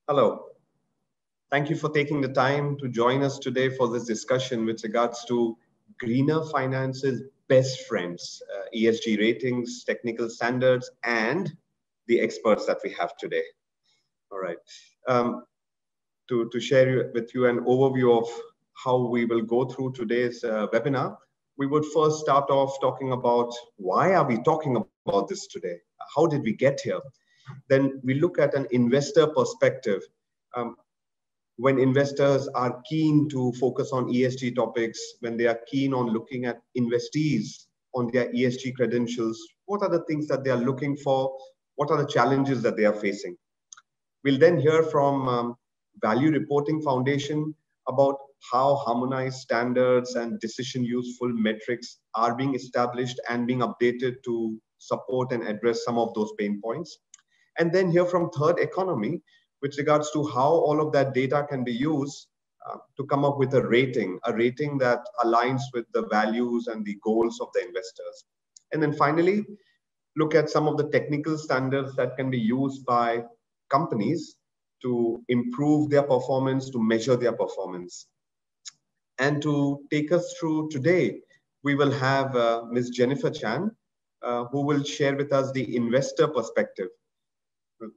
Hello. Thank you for taking the time to join us today for this discussion with regards to greener finance's best friends, ESG ratings, technical standards, and the experts that we have today. All right. To share with you an overview of how we will go through today's webinar, we would first start off talking about why are we talking about this today? How did we get here? Then we look at an investor perspective. When investors are keen to focus on ESG topics, when they are keen on looking at investees on their ESG credentials, what are the things that they are looking for? What are the challenges that they are facing? We'll then hear from Value Reporting Foundation about how harmonized standards and decision useful metrics are being established and being updated to support and address some of those pain points. And then hear from Third Economy with regards to how all of that data can be used to come up with a rating that aligns with the values and the goals of the investors. And then finally, look at some of the technical standards that can be used by companies to improve their performance, to measure their performance. And to take us through today, we will have Ms. Jennifer Chan, who will share with us the investor perspective.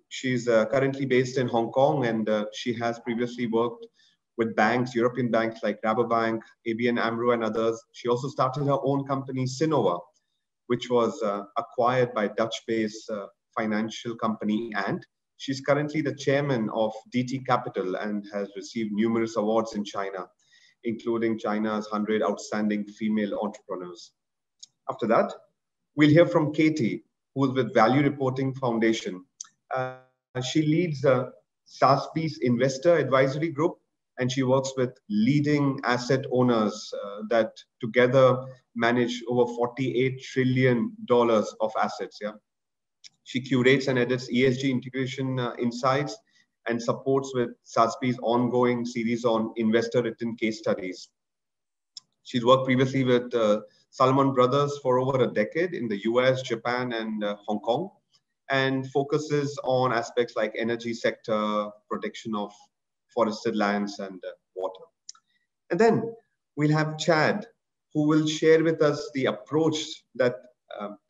She's currently based in Hong Kong, and she has previously worked with banks, European banks like Rabobank, ABN AMRO, and others. She also started her own company, Sinova, which was acquired by Dutch-based financial company Ant. She's currently the chairman of DT Capital and has received numerous awards in China, including China's 100 Outstanding Female Entrepreneurs. After that, we'll hear from Katie, who is with Value Reporting Foundation. She leads SASB's Investor Advisory Group, and she works with leading asset owners that together manage over $48 trillion of assets. Yeah, she curates and edits ESG integration insights and supports with SASB's ongoing series on investor-written case studies. She's worked previously with Salomon Brothers for over a decade in the US, Japan, and Hong Kong, and focuses on aspects like energy sector, protection of forested lands and water. And then we'll have Chad, who will share with us the approach that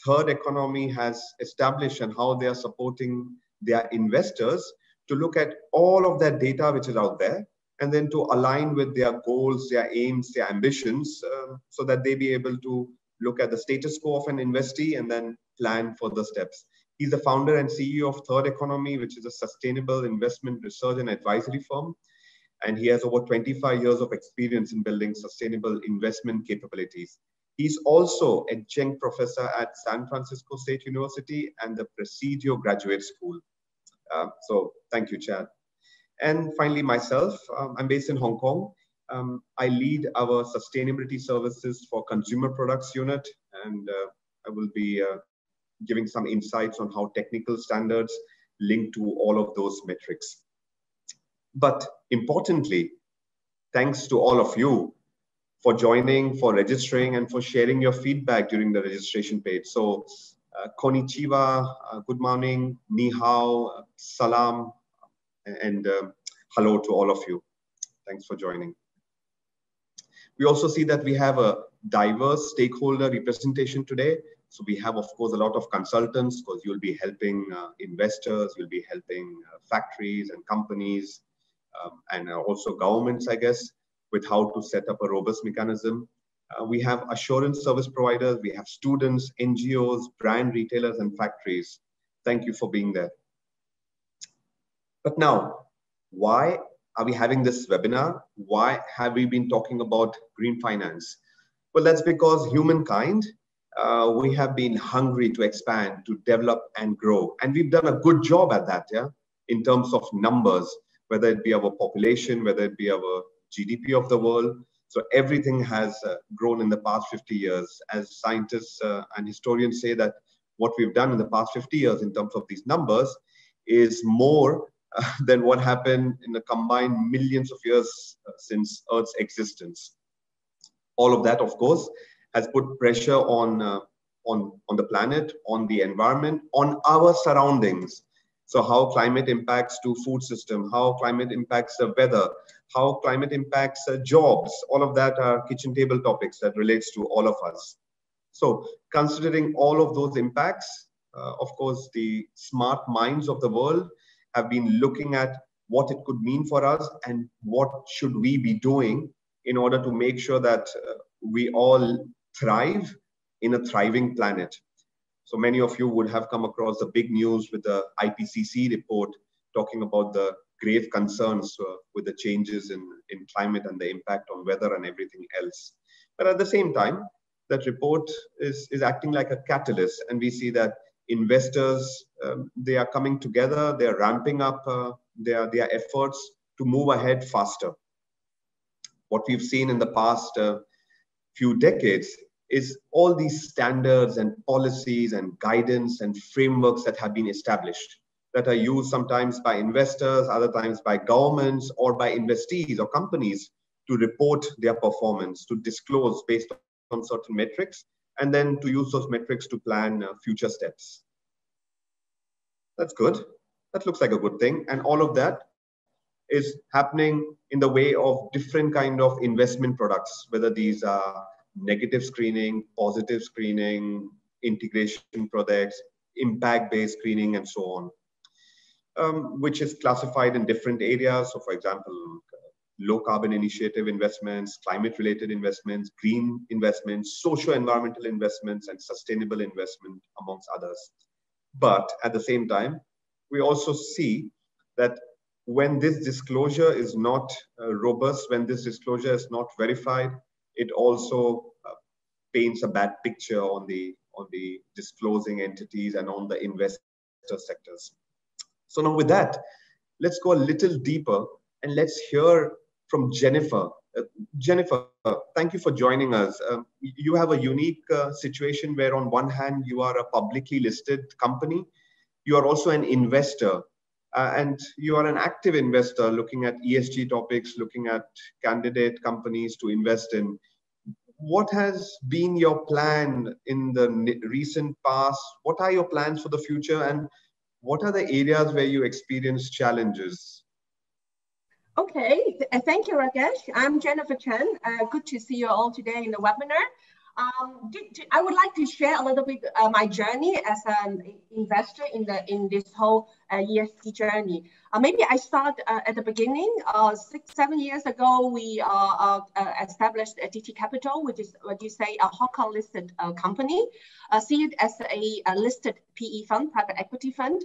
Third Economy has established and how they are supporting their investors to look at all of that data which is out there, and then to align with their goals, their aims, their ambitions, so that they be able to look at the status quo of an investee and then plan for the steps. He's the founder and CEO of Third Economy, which is a sustainable investment research and advisory firm. And he has over 25 years of experience in building sustainable investment capabilities. He's also adjunct professor at San Francisco State University and the Presidio Graduate School. So thank you, Chad. And finally, myself, I'm based in Hong Kong. I lead our sustainability services for consumer products unit, and I will be giving some insights on how technical standards link to all of those metrics. But importantly, thanks to all of you for joining, for registering, and for sharing your feedback during the registration page. So, konnichiwa, good morning, ni hao, salam, and hello to all of you. Thanks for joining. We also see that we have a diverse stakeholder representation today. So we have, of course, a lot of consultants, because you'll be helping investors, you'll be helping factories and companies, and also governments, I guess, with how to set up a robust mechanism. We have assurance service providers, we have students, NGOs, brand retailers, and factories. Thank you for being there. But now, why are we having this webinar? Why have we been talking about green finance? Well, that's because humankind, we have been hungry to expand, to develop and grow. And we've done a good job at that, yeah, in terms of numbers, whether it be our population, whether it be our GDP of the world. So everything has grown in the past 50 years. As scientists and historians say that what we've done in the past 50 years in terms of these numbers is more than what happened in the combined millions of years since Earth's existence. All of that, of course, has put pressure on the planet, on the environment, on our surroundings. So how climate impacts to food system, how climate impacts the weather, how climate impacts jobs, all of that are kitchen table topics that relates to all of us. So considering all of those impacts, of course, the smart minds of the world have been looking at what it could mean for us and what should we be doing in order to make sure that we all thrive in a thriving planet. So many of you would have come across the big news with the IPCC report talking about the grave concerns with the changes in climate and the impact on weather and everything else. But at the same time, that report is acting like a catalyst, and we see that investors, they are coming together, they are ramping up their efforts to move ahead faster. What we've seen in the past few decades is all these standards and policies and guidance and frameworks that have been established, that are used sometimes by investors, other times by governments or by investees or companies to report their performance, to disclose based on certain metrics, and then to use those metrics to plan future steps. That's good. That looks like a good thing. And all of that is happening in the way of different kind of investment products, whether these are negative screening, positive screening, integration products, impact-based screening, and so on, which is classified in different areas. So for example, low carbon initiative investments, climate-related investments, green investments, socio-environmental investments, and sustainable investment, amongst others. But at the same time, we also see that when this disclosure is not robust, when this disclosure is not verified, it also paints a bad picture on the disclosing entities and on the investor sectors. So now with that, let's go a little deeper and let's hear from Jennifer. Jennifer, thank you for joining us. You have a unique situation where on one hand, you are a publicly listed company. You are also an investor. And you are an active investor looking at ESG topics, looking at candidate companies to invest in. What has been your plan in the recent past? What are your plans for the future? And what are the areas where you experience challenges? Okay, thank you, Rakesh. I'm Jennifer Chen. Good to see you all today in the webinar. I would like to share a little bit my journey as an investor in this whole ESG journey. Maybe I start at the beginning. 6-7 years ago, we established a DT Capital, which is what you say a Hong Kong listed company. See it as a listed PE fund, private equity fund.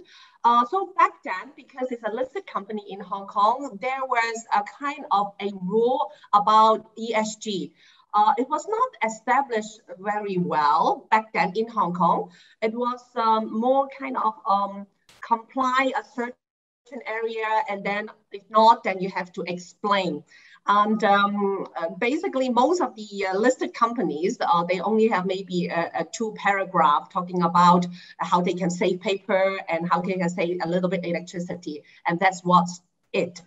So back then, because it's a listed company in Hong Kong, there was a kind of a rule about ESG. It was not established very well back then in Hong Kong. It was more kind of comply a certain area, and then if not, then you have to explain. And basically, most of the listed companies, they only have maybe a 2 paragraph talking about how they can save paper and how they can save a little bit electricity, and that's what's it.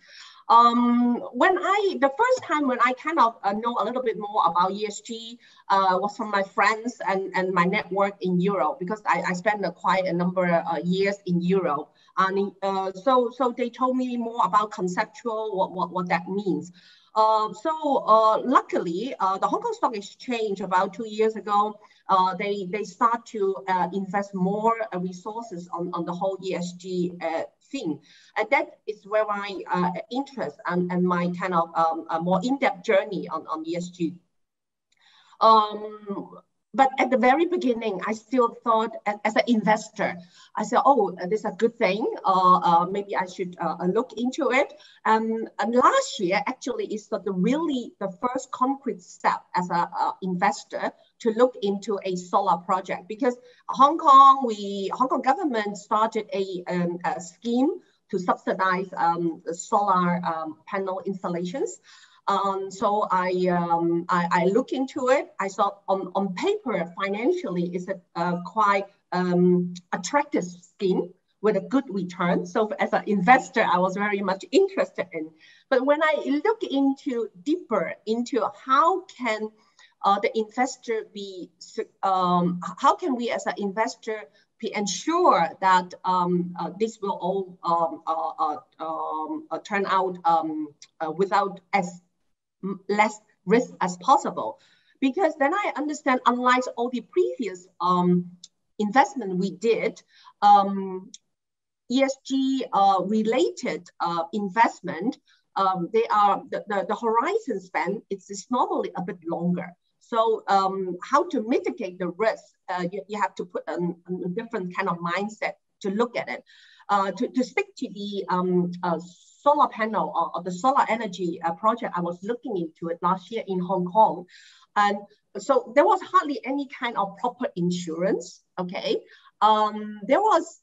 The first time when I kind of know a little bit more about ESG was from my friends and my network in Europe, because I spent quite a number of years in Europe. And so they told me more about conceptual, what that means. Luckily, the Hong Kong Stock Exchange about 2 years ago, they start to invest more resources on the whole ESG thing. And that is where my interest and my kind of more in-depth journey on ESG. But at the very beginning, I still thought as an investor, I said, oh, this is a good thing. Maybe I should look into it. And last year, actually, is really the first concrete step as an investor to look into a solar project, because Hong Kong government started a scheme to subsidize solar panel installations. So I look into it. I saw on paper, financially, it's a quite attractive scheme with a good return. So as an investor, I was very much interested in. But when I look deeper into how can the investor be, how can we as an investor ensure that this will all turn out without as less risk as possible. Because then I understand, unlike all the previous investment we did, ESG related investment, they are the horizon span is normally a bit longer. So how to mitigate the risk, you have to put a different kind of mindset to look at it. To stick to the solar panel or the solar energy project, I was looking into it last year in Hong Kong. And so there was hardly any kind of proper insurance, okay? There was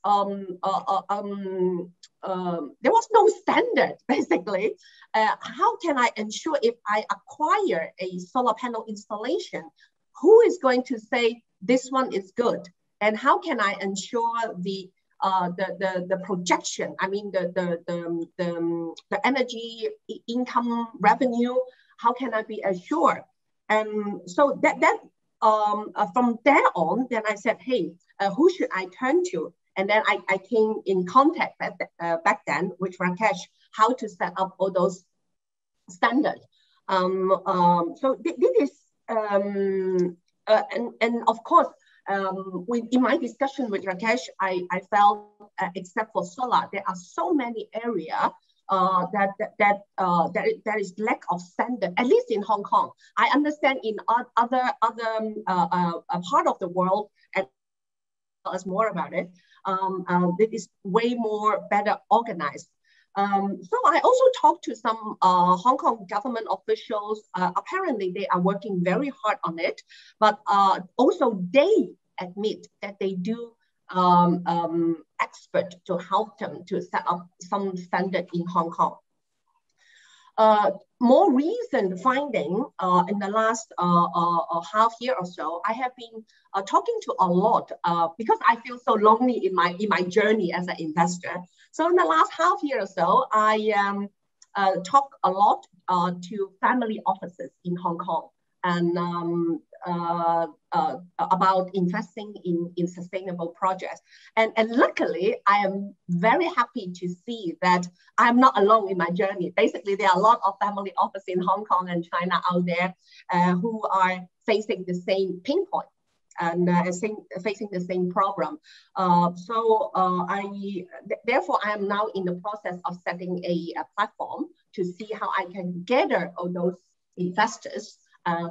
no standard, basically. How can I ensure if I acquire a solar panel installation, who is going to say this one is good? And how can I ensure the projection? I mean, the energy income revenue. How can I be assured? And so from there on, then I said, hey, who should I turn to? And then I came in contact back then with Rakesh, how to set up all those standards. So this is, and of course, in my discussion with Rakesh, I felt, except for solar, there are so many areas there is lack of standard, at least in Hong Kong. I understand in other part of the world, and tell us more about it, it is way more better organized. So I also talked to some Hong Kong government officials. Apparently they are working very hard on it, but also they admit that they do expert to help them to set up some standard in Hong Kong. More recent finding in the last half year or so, I have been talking to a lot because I feel so lonely in my journey as an investor. So in the last half year or so, I talked a lot to family offices in Hong Kong and about investing in sustainable projects. And luckily, I am very happy to see that I'm not alone in my journey. Basically, there are a lot of family offices in Hong Kong and China out there who are facing the same pain point and facing the same problem. Therefore, I am now in the process of setting a platform to see how I can gather all those investors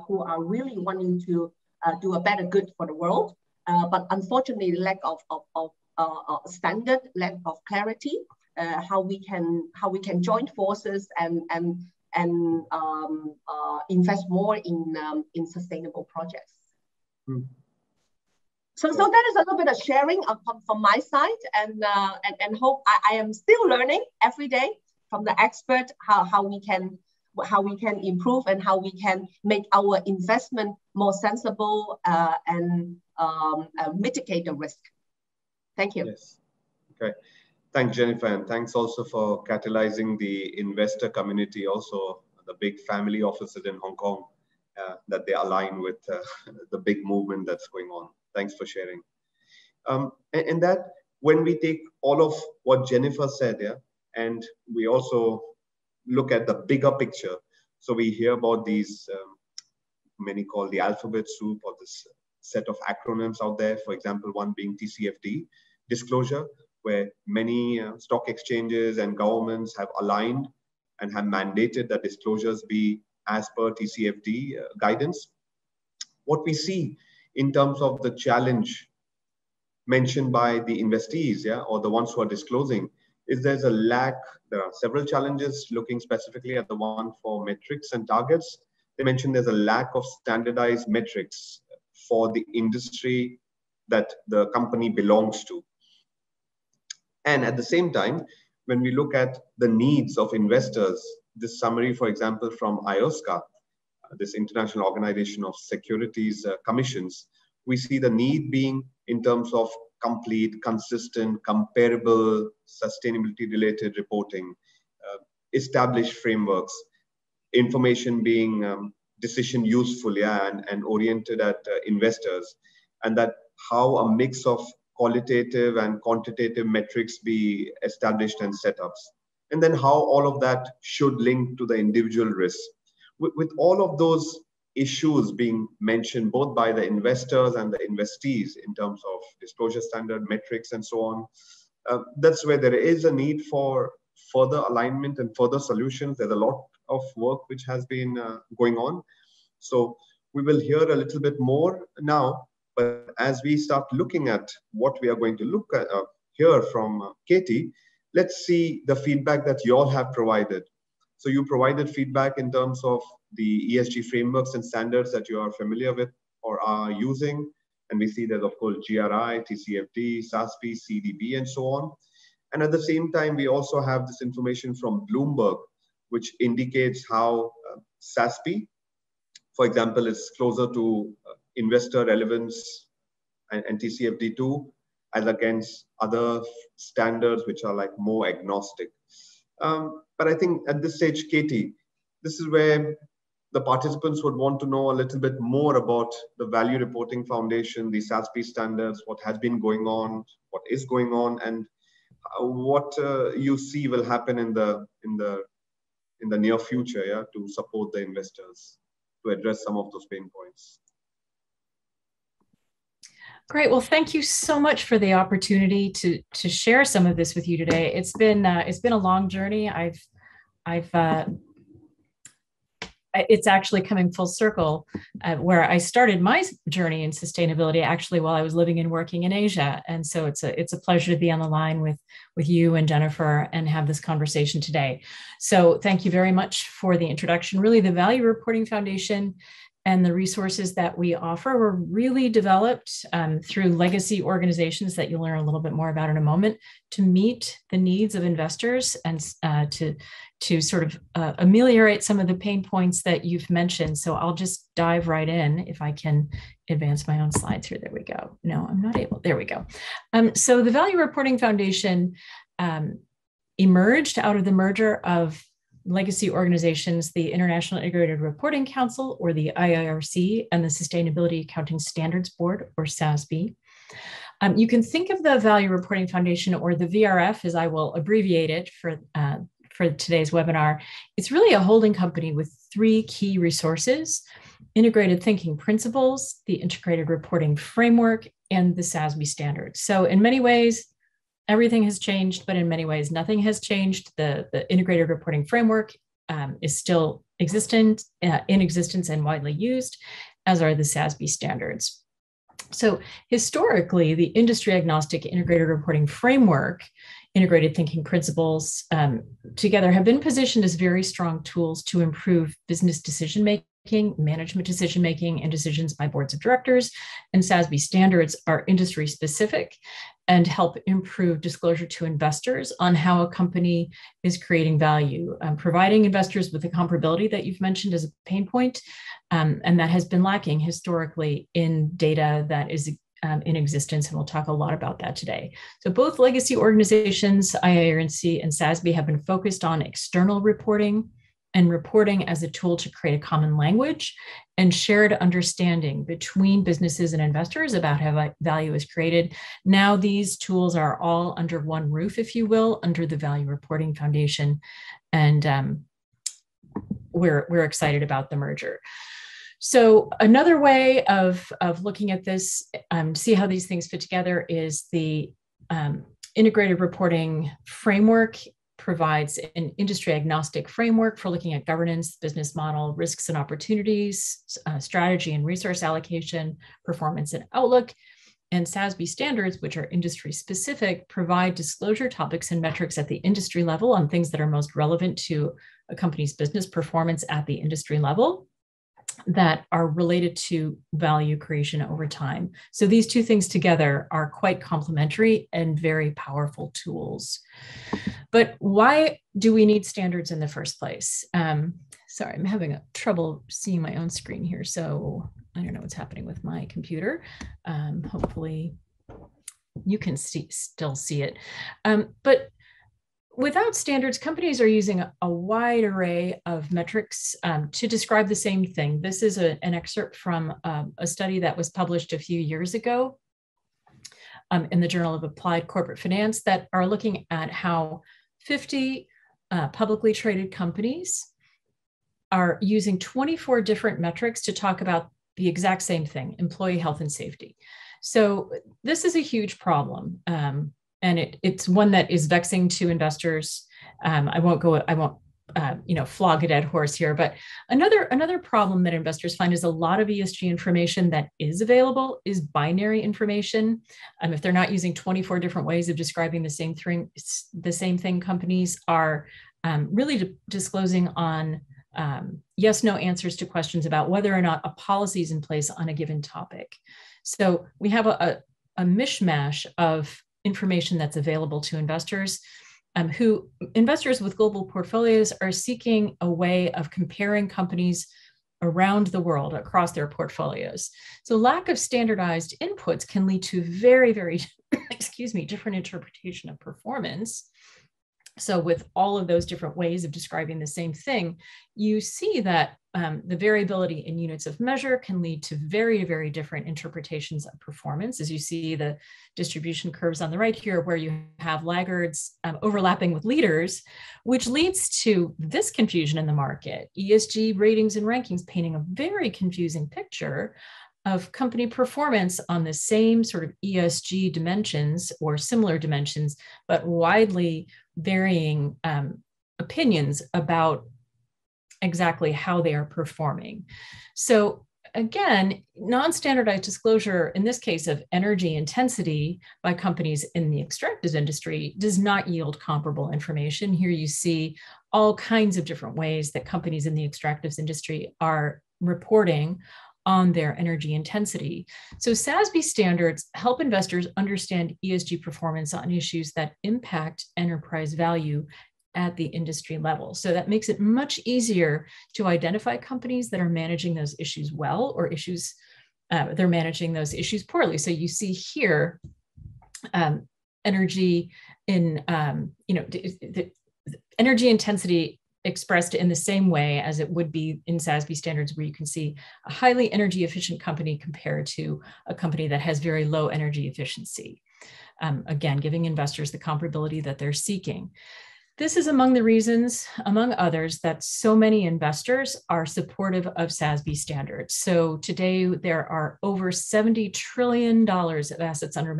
who are really wanting to do a better good for the world, but unfortunately, lack of standard, lack of clarity, how we can join forces and invest more in sustainable projects. Mm. So that is a little bit of sharing from my side, and hope I am still learning every day from the expert how we can improve and how we can make our investment more sensible and mitigate the risk. Thank you. Yes. Okay. Thanks, Jennifer, and thanks also for catalyzing the investor community, also the big family offices in Hong Kong, that they align with the big movement that's going on. Thanks for sharing. And that when we take all of what Jennifer said, yeah, and we also look at the bigger picture. So we hear about these, many call the alphabet soup, or this set of acronyms out there. For example, one being TCFD, disclosure, where many stock exchanges and governments have aligned and have mandated that disclosures be as per TCFD guidance. What we see in terms of the challenge mentioned by the investees, yeah, or the ones who are disclosing, is there's a lack. There are several challenges looking specifically at the one for metrics and targets. They mentioned there's a lack of standardized metrics for the industry that the company belongs to. And at the same time, when we look at the needs of investors, this summary, for example, from IOSCA, this International Organization of Securities Commissions, we see the need being in terms of complete, consistent, comparable, sustainability-related reporting, established frameworks, information being decision useful, yeah, and oriented at investors, and that how a mix of qualitative and quantitative metrics be established and set up? And then how all of that should link to the individual risk. With all of those issues being mentioned both by the investors and the investees in terms of disclosure standard metrics and so on, that's where there is a need for further alignment and further solutions. There's a lot of work which has been going on. So we will hear a little bit more now, but as we start looking at what we are going to look at, hear from Katie, let's see the feedback that you all have provided. So you provided feedback in terms of the ESG frameworks and standards that you are familiar with or are using. And we see that, of course, GRI, TCFD, SASB, CDB, and so on. And at the same time, we also have this information from Bloomberg, which indicates how SASB, for example, is closer to investor relevance and TCFD2 as against other standards which are like more agnostic. But I think at this stage, Katie, this is where the participants would want to know a little bit more about the Value Reporting Foundation, the SASB standards, what has been going on, what is going on, and what you see will happen in the near future, yeah, to support the investors to address some of those pain points. Great. Well, thank you so much for the opportunity to share some of this with you today. It's been a long journey. It's actually coming full circle where I started my journey in sustainability actually while I was living and working in Asia. And so it's a pleasure to be on the line with you and Jennifer and have this conversation today. So thank you very much for the introduction. Really, the Value Reporting Foundation and the resources that we offer were really developed through legacy organizations that you'll learn a little bit more about in a moment to meet the needs of investors and to sort of ameliorate some of the pain points that you've mentioned. So I'll just dive right in if I can advance my own slides here. There we go. No, I'm not able. There we go. So the Value Reporting Foundation emerged out of the merger of legacy organizations, the International Integrated Reporting Council, or the IIRC, and the Sustainability Accounting Standards Board, or SASB. You can think of the Value Reporting Foundation, or the VRF, as I will abbreviate it for today's webinar. It's really a holding company with three key resources: integrated thinking principles, the integrated reporting framework, and the SASB standards. So in many ways, everything has changed, but in many ways, nothing has changed. The integrated reporting framework is still in existence and widely used, as are the SASB standards. So historically, the industry agnostic integrated reporting framework, integrated thinking principles together have been positioned as very strong tools to improve business decision-making, management decision-making, and decisions by boards of directors. And SASB standards are industry specific and help improve disclosure to investors on how a company is creating value, providing investors with the comparability that you've mentioned as a pain point, and that has been lacking historically in data that is in existence, and we'll talk a lot about that today. So both legacy organizations, IIRC and SASB, have been focused on external reporting and reporting as a tool to create a common language and shared understanding between businesses and investors about how value is created. Now these tools are all under one roof, if you will, under the Value Reporting Foundation, and we're excited about the merger. So another way of looking at this, see how these things fit together, is the integrated reporting framework provides an industry agnostic framework for looking at governance, business model, risks and opportunities, strategy and resource allocation, performance and outlook. And SASB standards, which are industry specific, provide disclosure topics and metrics at the industry level on things that are most relevant to a company's business performance at the industry level that are related to value creation over time. So these two things together are quite complementary and very powerful tools. But why do we need standards in the first place? Sorry, I'm having trouble seeing my own screen here, so I don't know what's happening with my computer. Hopefully you can still see it. But without standards, companies are using a wide array of metrics to describe the same thing. This is an excerpt from a study that was published a few years ago in the Journal of Applied Corporate Finance that are looking at how 50 publicly traded companies are using 24 different metrics to talk about the exact same thing, employee health and safety. So this is a huge problem. And it's one that is vexing to investors. I won't flog a dead horse here, but another problem that investors find is a lot of ESG information that is available is binary information. If they're not using 24 different ways of describing the same thing, companies are really disclosing on yes, no answers to questions about whether or not a policy is in place on a given topic. So we have a mishmash of information that's available to investors. Investors with global portfolios are seeking a way of comparing companies around the world across their portfolios. So lack of standardized inputs can lead to very, very, different interpretation of performance. So with all of those different ways of describing the same thing, you see that the variability in units of measure can lead to very, very different interpretations of performance. As you see the distribution curves on the right here, where you have laggards overlapping with leaders, which leads to this confusion in the market. ESG ratings and rankings painting a very confusing picture of company performance on the same sort of ESG dimensions or similar dimensions, but widely varying opinions about exactly how they are performing. So again, non-standardized disclosure, in this case of energy intensity by companies in the extractive industry, does not yield comparable information. Here you see all kinds of different ways that companies in the extractives industry are reporting on their energy intensity. So SASB standards help investors understand ESG performance on issues that impact enterprise value at the industry level. So that makes it much easier to identify companies that are managing those issues well or issues they're managing those issues poorly. So you see here energy in the energy intensity expressed in the same way as it would be in SASB standards, where you can see a highly energy efficient company compared to a company that has very low energy efficiency. Again, giving investors the comparability that they're seeking. This is among the reasons, among others, that so many investors are supportive of SASB standards. So today there are over $70 trillion of assets under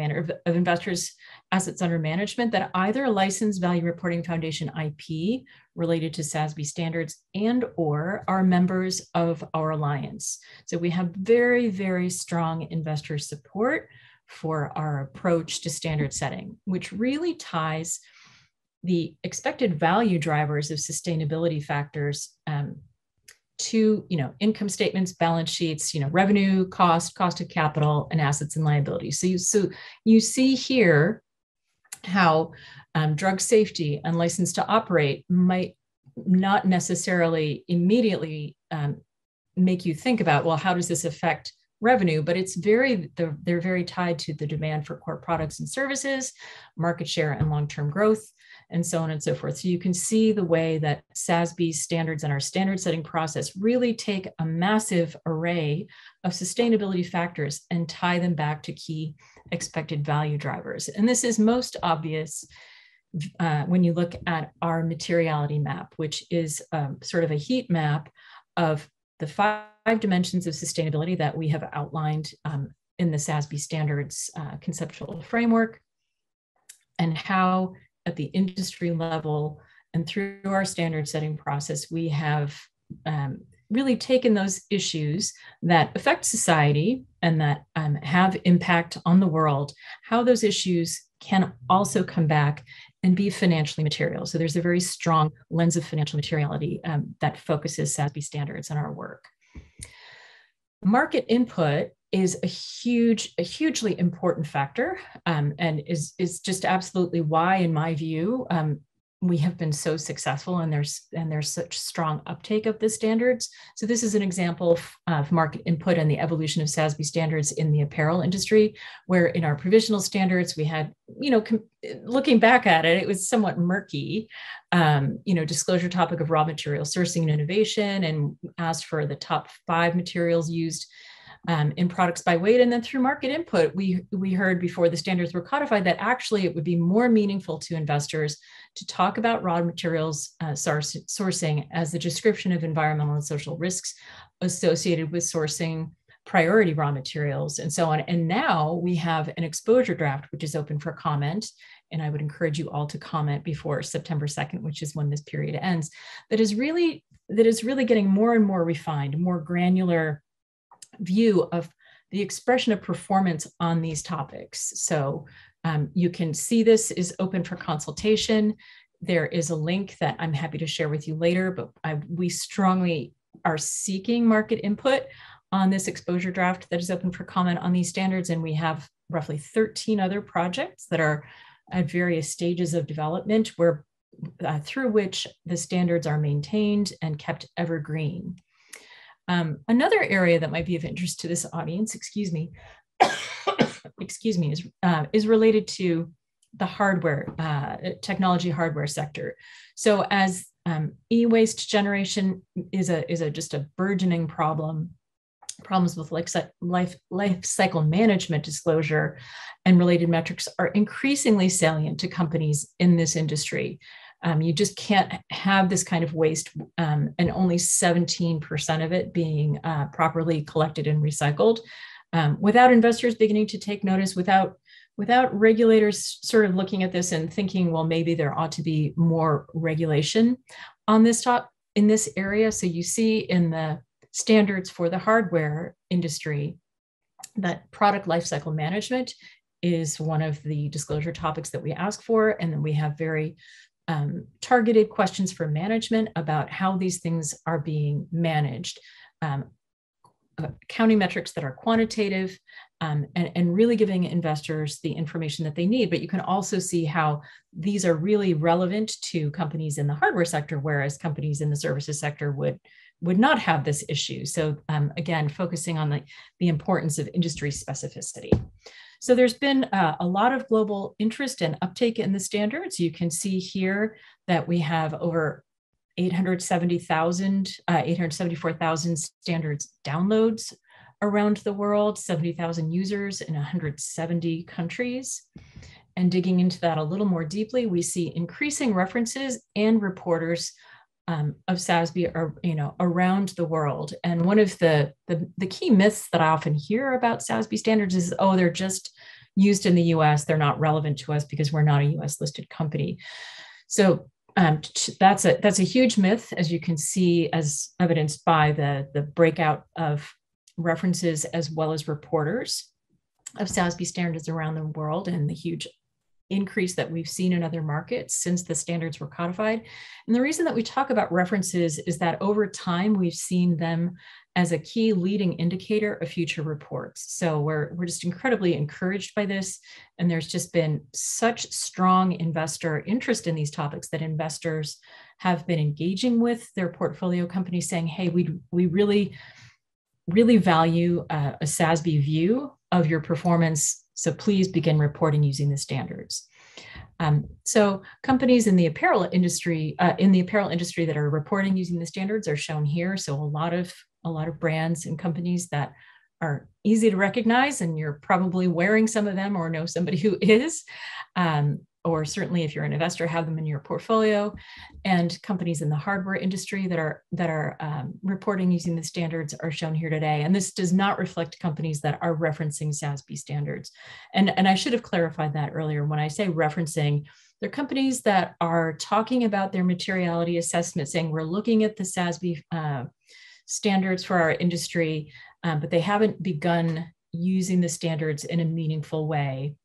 of investors' assets under management that either license Value Reporting Foundation IP related to SASB standards and or are members of our alliance. So we have very, very strong investor support for our approach to standard setting, which really ties the expected value drivers of sustainability factors to income statements, balance sheets, revenue, cost of capital, and assets and liabilities. So you see here how drug safety and license to operate might not necessarily immediately make you think about, well, how does this affect revenue? But they're very tied to the demand for core products and services, market share and long-term growth, and so on and so forth. So you can see the way that SASB standards and our standard setting process really take a massive array of sustainability factors and tie them back to key expected value drivers. And this is most obvious when you look at our materiality map, which is sort of a heat map of the five dimensions of sustainability that we have outlined in the SASB standards conceptual framework, and how at the industry level and through our standard setting process, we have really taken those issues that affect society and that have impact on the world, how those issues can also come back and be financially material. So there's a very strong lens of financial materiality that focuses SASB standards in our work. Market input is a hugely important factor, and is just absolutely why, in my view, we have been so successful, and there's such strong uptake of the standards. So this is an example of market input and the evolution of SASB standards in the apparel industry, where in our provisional standards we had, looking back at it, it was somewhat murky, disclosure topic of raw material sourcing and innovation, and asked for the top 5 materials used in products by weight. And then through market input, we heard before the standards were codified that actually it would be more meaningful to investors to talk about raw materials sourcing as the description of environmental and social risks associated with sourcing priority raw materials and so on. And now we have an exposure draft, which is open for comment. And I would encourage you all to comment before September 2nd, which is when this period ends, that is really getting more and more refined, more granular view of the expression of performance on these topics. So you can see this is open for consultation. There is a link that I'm happy to share with you later, but we strongly are seeking market input on this exposure draft that is open for comment on these standards. And we have roughly 13 other projects that are at various stages of development where through which the standards are maintained and kept evergreen. Another area that might be of interest to this audience, excuse me, is related to the hardware, technology hardware sector. So as e-waste generation is just a burgeoning problems with life cycle management disclosure and related metrics are increasingly salient to companies in this industry. You just can't have this kind of waste and only 17% of it being properly collected and recycled without investors beginning to take notice, without regulators sort of looking at this and thinking, well, maybe there ought to be more regulation on this in this area. So you see in the standards for the hardware industry that product lifecycle management is one of the disclosure topics that we ask for. And then we have very targeted questions for management about how these things are being managed. Accounting metrics that are quantitative and really giving investors the information that they need. But you can also see how these are really relevant to companies in the hardware sector, whereas companies in the services sector would not have this issue. So again, focusing on the importance of industry specificity. So there's been a lot of global interest and uptake in the standards. You can see here that we have over 874,000 standards downloads around the world, 70,000 users in 170 countries. And digging into that a little more deeply, we see increasing references and reporters of SASB around the world. And one of the key myths that I often hear about SASB standards is, oh, they're just used in the US, they're not relevant to us because we're not a US listed company. So that's a huge myth, as you can see, as evidenced by the breakout of references as well as reporters of SASB standards around the world and the huge increase that we've seen in other markets since the standards were codified. And the reason that we talk about references is that over time, we've seen them as a key leading indicator of future reports. So we're just incredibly encouraged by this. And there's just been such strong investor interest in these topics that investors have been engaging with their portfolio companies saying, hey, we really value a SASB view of your performance. So please begin reporting using the standards. So companies in the apparel industry that are reporting using the standards are shown here. So a lot of brands and companies that are easy to recognize, and you're probably wearing some of them or know somebody who is, or certainly if you're an investor, have them in your portfolio. And companies in the hardware industry that are reporting using the standards are shown here today. And this does not reflect companies that are referencing SASB standards. And I should have clarified that earlier. When I say referencing, they're companies that are talking about their materiality assessment, saying we're looking at the SASB standards for our industry, but they haven't begun using the standards in a meaningful way.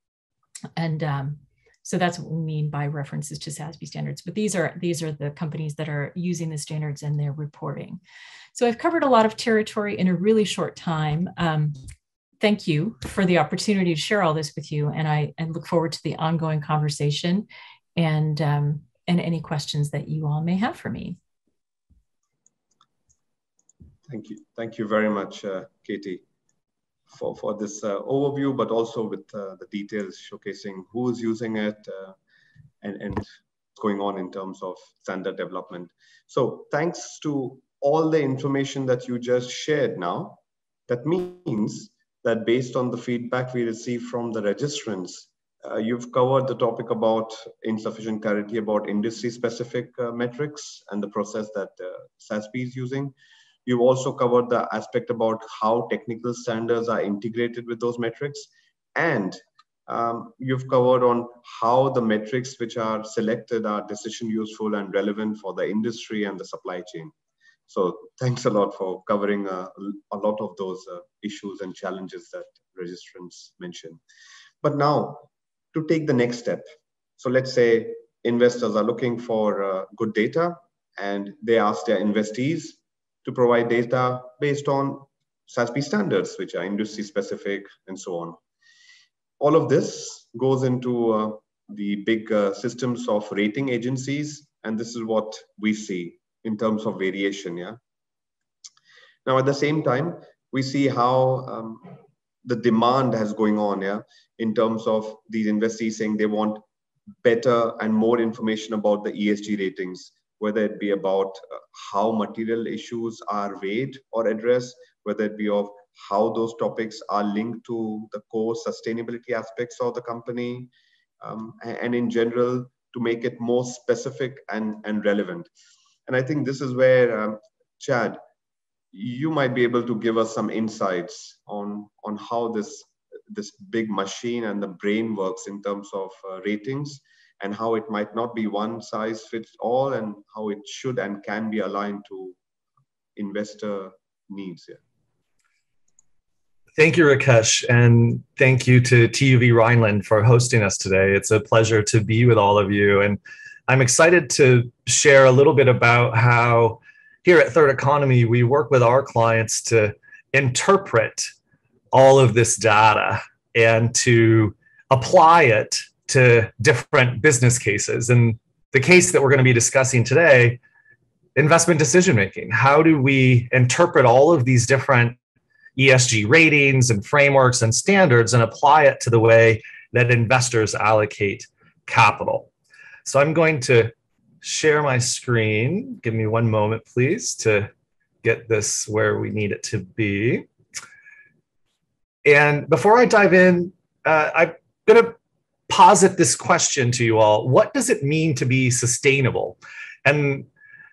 And so that's what we mean by references to SASB standards. But these are the companies that are using the standards and they're reporting. So I've covered a lot of territory in a really short time. Thank you for the opportunity to share all this with you. And I look forward to the ongoing conversation and any questions that you all may have for me. Thank you. Thank you very much, Katie, for this overview, but also with the details showcasing who's using it and what's going on in terms of standard development. So thanks to all the information that you just shared now, That means that based on the feedback we receive from the registrants, you've covered the topic about insufficient clarity about industry-specific metrics and the process that SASB is using. You've also covered the aspect about how technical standards are integrated with those metrics. And you've covered on how the metrics which are selected are decision useful and relevant for the industry and the supply chain. So thanks a lot for covering a lot of those issues and challenges that registrants mentioned. But now, to take the next step. So let's say investors are looking for good data and they ask their investees to provide data based on SASB standards, which are industry specific and so on. All of this goes into the big systems of rating agencies, and this is what we see in terms of variation. Yeah. Now, at the same time, we see how the demand has going on. Yeah, in terms of these investees saying they want better and more information about the ESG ratings, whether it be about how material issues are weighed or addressed, whether it be of how those topics are linked to the core sustainability aspects of the company, and in general, to make it more specific and relevant. And I think this is where, Chad, you might be able to give us some insights on how this big machine and the brain works in terms of ratings, and how it might not be one size fits all, and how it should and can be aligned to investor needs here. Thank you, Rakesh, and thank you to TUV Rhineland for hosting us today. It's a pleasure to be with all of you, and I'm excited to share a little bit about how here at Third Economy, we work with our clients to interpret all of this data and to apply it to different business cases. And the case that we're going to be discussing today, investment decision-making. How do we interpret all of these different ESG ratings and frameworks and standards and apply it to the way that investors allocate capital? So I'm going to share my screen. Give me one moment, please, to get this where we need it to be. And before I dive in, I'm going to posit this question to you all. What does it mean to be sustainable? And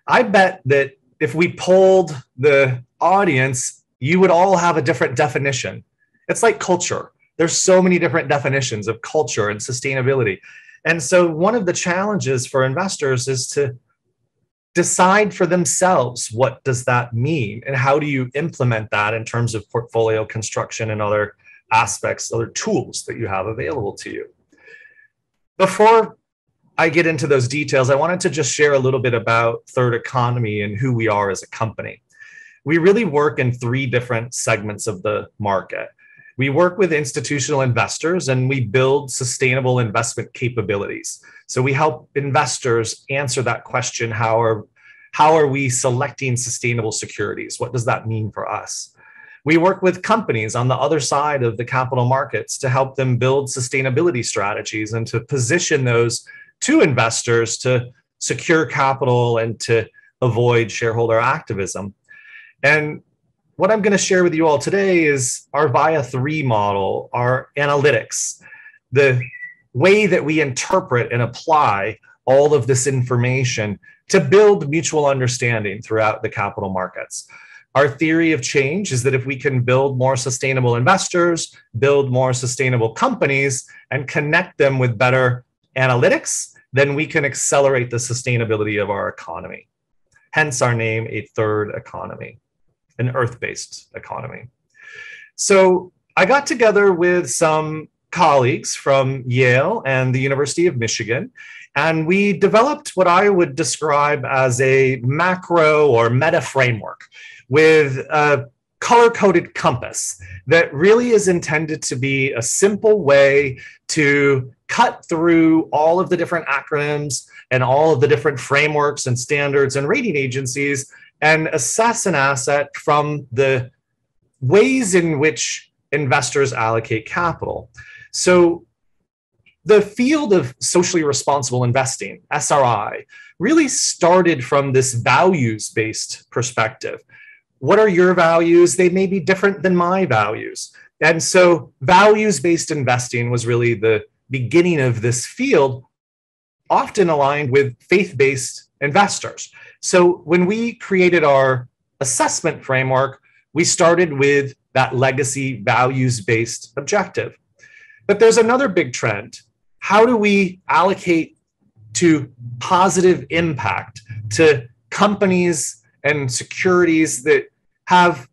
I bet that if we polled the audience, you would all have a different definition. It's like culture. There's so many different definitions of culture and sustainability. And so one of the challenges for investors is to decide for themselves, what does that mean? And how do you implement that in terms of portfolio construction and other aspects, other tools that you have available to you? Before I get into those details, I wanted to just share a little bit about Third Economy and who we are as a company. We really work in three different segments of the market. We work with institutional investors and we build sustainable investment capabilities. So we help investors answer that question, how are we selecting sustainable securities? What does that mean for us? We work with companies on the other side of the capital markets to help them build sustainability strategies and to position those to investors to secure capital and to avoid shareholder activism. And what I'm going to share with you all today is our VIA 3 model, our analytics, the way that we interpret and apply all of this information to build mutual understanding throughout the capital markets. Our theory of change is that if we can build more sustainable investors, build more sustainable companies, and connect them with better analytics, then we can accelerate the sustainability of our economy. Hence our name, a third economy, an earth-based economy. So I got together with some colleagues from Yale and the University of Michigan, and we developed what I would describe as a macro or meta framework with a color-coded compass that really is intended to be a simple way to cut through all of the different acronyms and all of the different frameworks and standards and rating agencies and assess an asset from the ways in which investors allocate capital. So the field of socially responsible investing, SRI, really started from this values-based perspective, what are your values? They may be different than my values. And so values-based investing was really the beginning of this field, often aligned with faith-based investors. So when we created our assessment framework, we started with that legacy values-based objective. But there's another big trend. How do we allocate to positive impact to companies and securities that have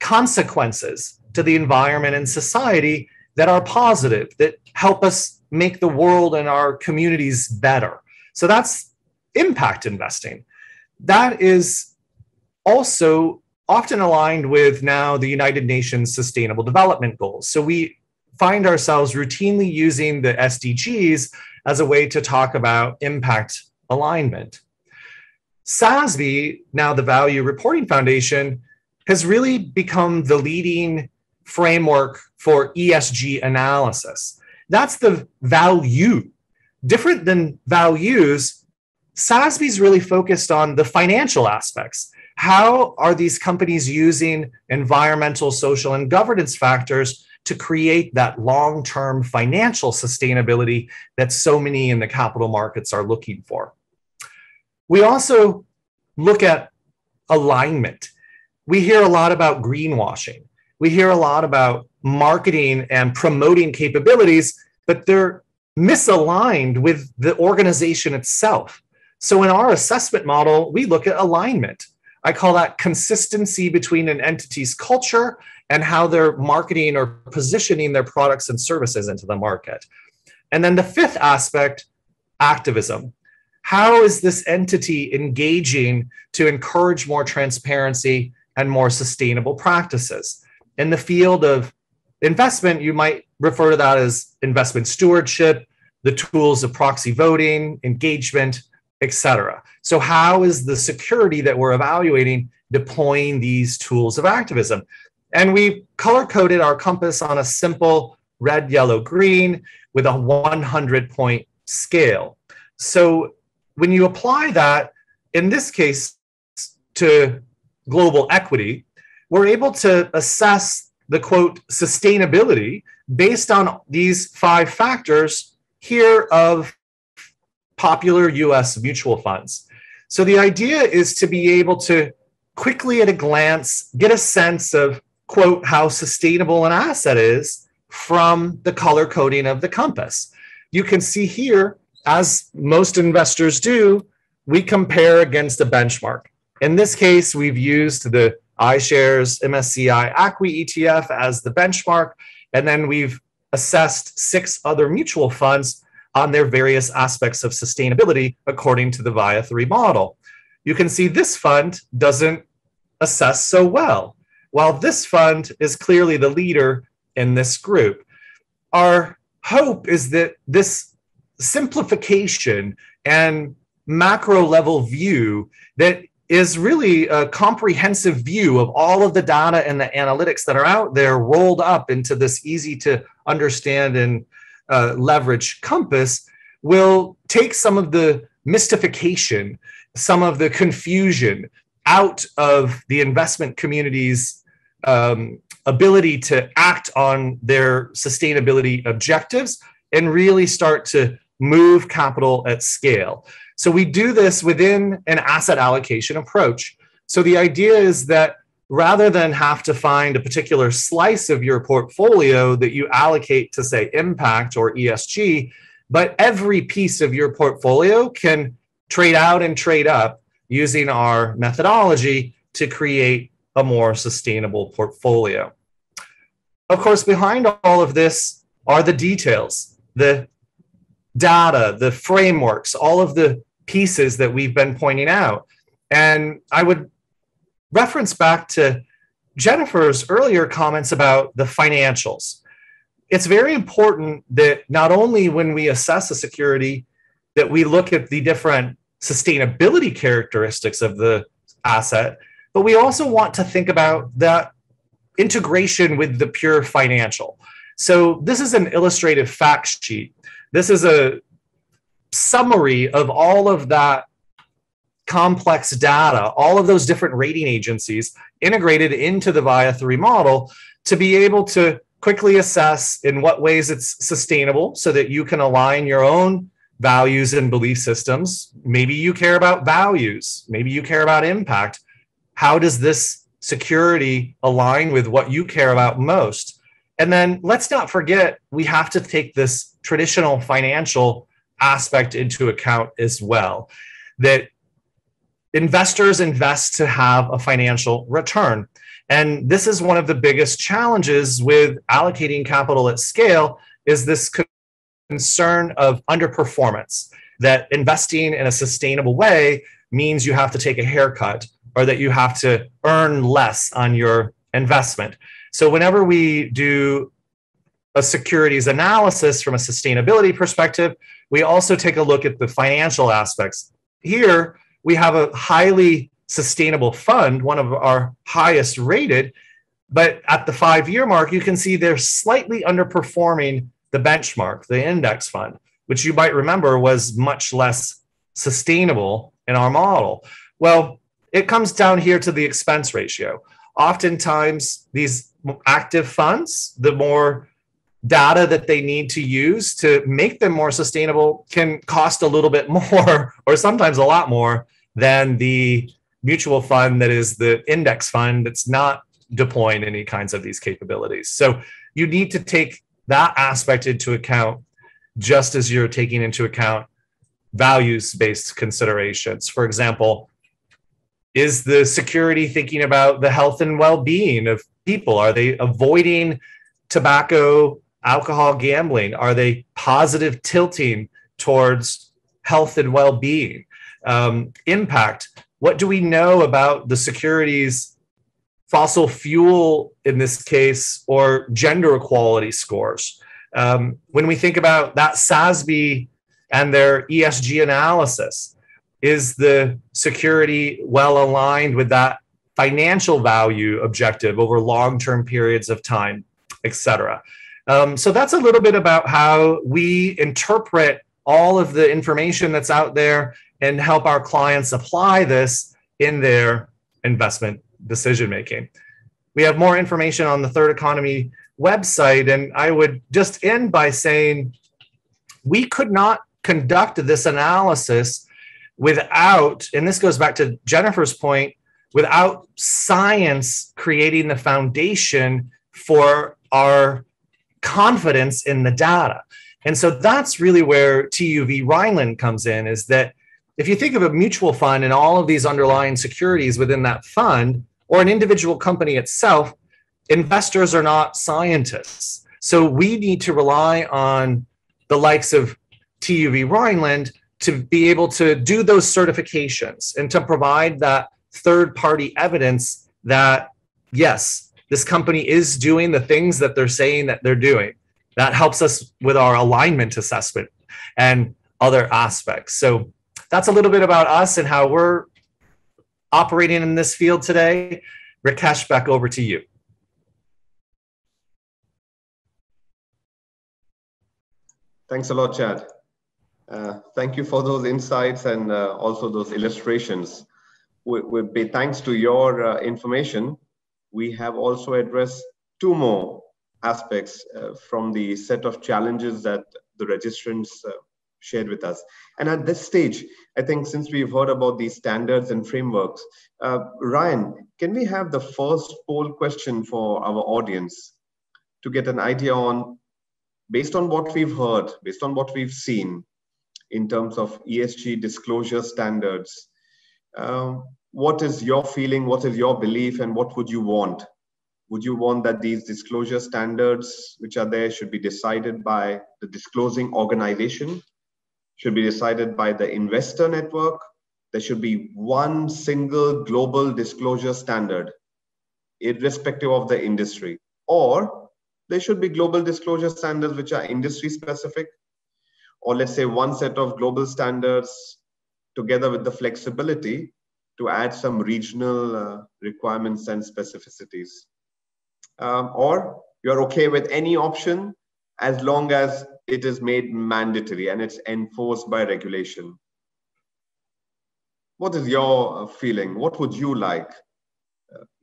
consequences to the environment and society that are positive, that help us make the world and our communities better? So that's impact investing. That is also often aligned with now the United Nations Sustainable Development Goals. So we find ourselves routinely using the SDGs as a way to talk about impact alignment. SASB, now the Value Reporting Foundation, has really become the leading framework for ESG analysis. That's the value. Different than values, SASB is really focused on the financial aspects. How are these companies using environmental, social, and governance factors to create that long-term financial sustainability that so many in the capital markets are looking for? We also look at alignment. We hear a lot about greenwashing. We hear a lot about marketing and promoting capabilities, but they're misaligned with the organization itself. So in our assessment model, we look at alignment. I call that consistency between an entity's culture and how they're marketing or positioning their products and services into the market. And then the fifth aspect, activism. How is this entity engaging to encourage more transparency and more sustainable practices? In the field of investment, you might refer to that as investment stewardship, the tools of proxy voting, engagement, etc. So how is the security that we're evaluating deploying these tools of activism? And we color-coded our compass on a simple red, yellow, green with a 100-point scale. So when you apply that, in this case, to global equity, we're able to assess the, quote, sustainability based on these 5 factors here of popular US mutual funds. So the idea is to be able to quickly at a glance get a sense of, quote, how sustainable an asset is from the color coding of the compass. You can see here, as most investors do, we compare against a benchmark. In this case, we've used the iShares MSCI ACWI ETF as the benchmark, and then we've assessed 6 other mutual funds on their various aspects of sustainability according to the VIA 3 model. You can see this fund doesn't assess so well, while this fund is clearly the leader in this group. Our hope is that this simplification and macro level view that is really a comprehensive view of all of the data and the analytics that are out there rolled up into this easy to understand and leverage compass will take some of the mystification, some of the confusion out of the investment community's ability to act on their sustainability objectives and really start to move capital at scale. So we do this within an asset allocation approach. So the idea is that rather than have to find a particular slice of your portfolio that you allocate to, say, impact or ESG, but every piece of your portfolio can trade out and trade up using our methodology to create a more sustainable portfolio. Of course, behind all of this are the details, the data, the frameworks, all of the pieces that we've been pointing out. And I would reference back to Jennifer's earlier comments about the financials. It's very important that not only when we assess a security that we look at the different sustainability characteristics of the asset, but we also want to think about that integration with the pure financial. So this is an illustrative fact sheet. This is a summary of all of that complex data, all of those different rating agencies integrated into the VIA 3 model to be able to quickly assess in what ways it's sustainable so that you can align your own values and belief systems. Maybe you care about values, maybe you care about impact. How does this security align with what you care about most? And then let's not forget, we have to take this traditional financial aspect into account as well, that investors invest to have a financial return. And this is one of the biggest challenges with allocating capital at scale, is this concern of underperformance, that investing in a sustainable way means you have to take a haircut or that you have to earn less on your investment. So whenever we do a securities analysis from a sustainability perspective, we also take a look at the financial aspects. Here, we have a highly sustainable fund, one of our highest rated, but at the 5-year mark, you can see they're slightly underperforming the benchmark, the index fund, which you might remember was much less sustainable in our model. Well, it comes down here to the expense ratio. Oftentimes, these active funds, the more data that they need to use to make them more sustainable can cost a little bit more, or sometimes a lot more, than the mutual fund that is the index fund that's not deploying any kinds of these capabilities. So you need to take that aspect into account, just as you're taking into account values-based considerations. For example, is the security thinking about the health and well-being of people? Are they avoiding tobacco, alcohol, gambling? Are they positive tilting towards health and well-being? Impact. What do we know about the securities fossil fuel, in this case, or gender equality scores? When we think about that SASB and their ESG analysis, is the security well aligned with that financial value objective over long-term periods of time, et cetera? So that's a little bit about how we interpret all of the information that's out there and help our clients apply this in their investment decision-making. We have more information on the Third Economy website, and I would just end by saying we could not conduct this analysis without, and this goes back to Jennifer's point, without science creating the foundation for our confidence in the data. And so that's really where TÜV Rheinland comes in, is that if you think of a mutual fund and all of these underlying securities within that fund, or an individual company itself, investors are not scientists. So we need to rely on the likes of TÜV Rheinland to be able to do those certifications and to provide that third-party evidence that, yes, this company is doing the things that they're saying that they're doing. That helps us with our alignment assessment and other aspects. So that's a little bit about us and how we're operating in this field today. Rakesh, back over to you. Thanks a lot, Chad. Thank you for those insights and also those illustrations. Thanks to your information, we have also addressed 2 more aspects from the set of challenges that the registrants shared with us. And at this stage, I think since we've heard about these standards and frameworks, Ryan, can we have the first poll question for our audience to get an idea on, based on what we've heard, based on what we've seen in terms of ESG disclosure standards, what is your feeling, what is your belief, and what would you want? Would you want that these disclosure standards which are there should be decided by the disclosing organization, should be decided by the investor network? There should be one single global disclosure standard, irrespective of the industry, or there should be global disclosure standards which are industry specific, or let's say one set of global standards together with the flexibility to add some regional requirements and specificities. Or you're okay with any option as long as it is made mandatory and it's enforced by regulation. what is your feeling? What would you like,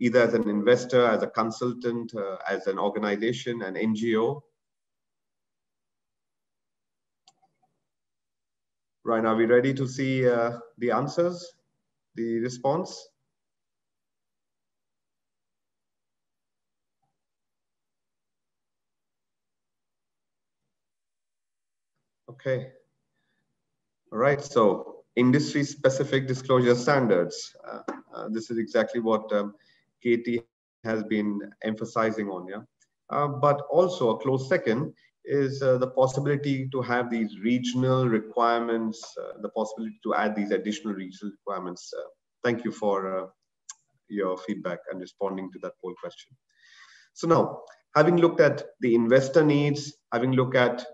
either as an investor, as a consultant, as an organization, an NGO? Right, are we ready to see the answers, the response? Okay. All right, so industry-specific disclosure standards. This is exactly what Katie has been emphasizing on, yeah. But also a close second is the possibility to have these regional requirements, the possibility to add these additional regional requirements. Thank you for your feedback and responding to that poll question. So now, having looked at the investor needs, having looked at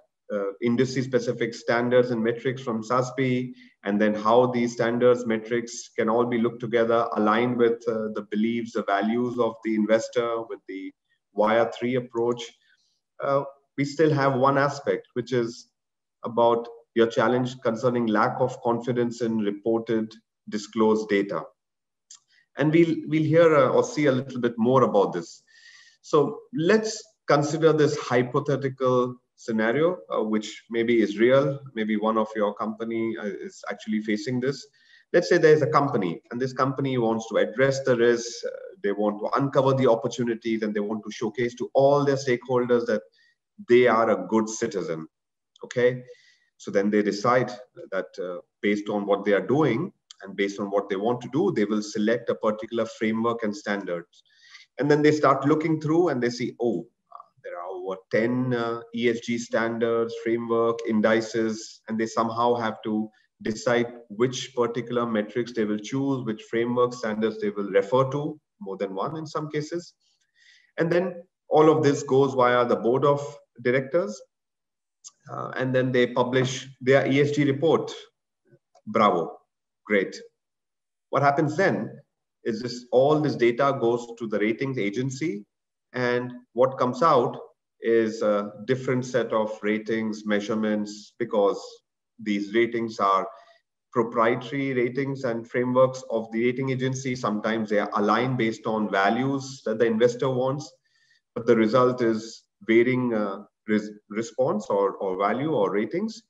industry-specific standards and metrics from SASB, and then how these standards, metrics can all be looked together, aligned with the beliefs, the values of the investor, with the Wire 3 approach, we still have one aspect, which is about your challenge concerning lack of confidence in reported, disclosed data. And we'll hear or see a little bit more about this. So let's consider this hypothetical scenario, which maybe is real. Maybe one of your company is actually facing this. Let's say there's a company, and this company wants to address the risks. They want to uncover the opportunities, and they want to showcase to all their stakeholders that they are a good citizen. Okay, so then they decide that based on what they are doing and based on what they want to do, they will select a particular framework and standards. And then they start looking through and they see, oh, there are over 10 ESG standards, framework, indices, and they somehow have to decide which particular metrics they will choose, which framework standards they will refer to, more than one in some cases. And then all of this goes via the board of directors, and then they publish their ESG report. Bravo, great. What happens then is this, all this data goes to the ratings agency, and what comes out is a different set of ratings, measurements, because these ratings are proprietary ratings and frameworks of the rating agency. Sometimes they are aligned based on values that the investor wants, but the result is varying response or value or ratings,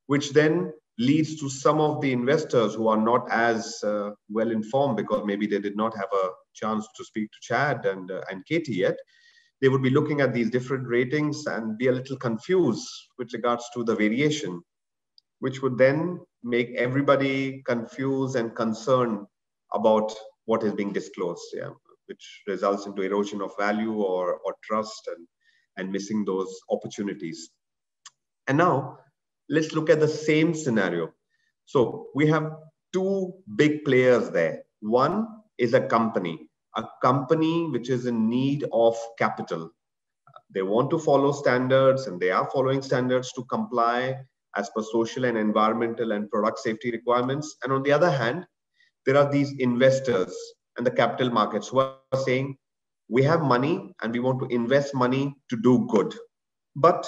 which then leads to some of the investors who are not as well informed, because maybe they did not have a chance to speak to Chad and Katie yet. They would be looking at these different ratings and be a little confused with regards to the variation, which would then make everybody confused and concerned about what is being disclosed, yeah, which results into erosion of value or trust and missing those opportunities. And now let's look at the same scenario. So we have two big players there. One is a company which is in need of capital. They want to follow standards, and they are following standards to comply as per social and environmental and product safety requirements. And on the other hand, there are these investors and the capital markets who are saying, we have money and we want to invest money to do good, but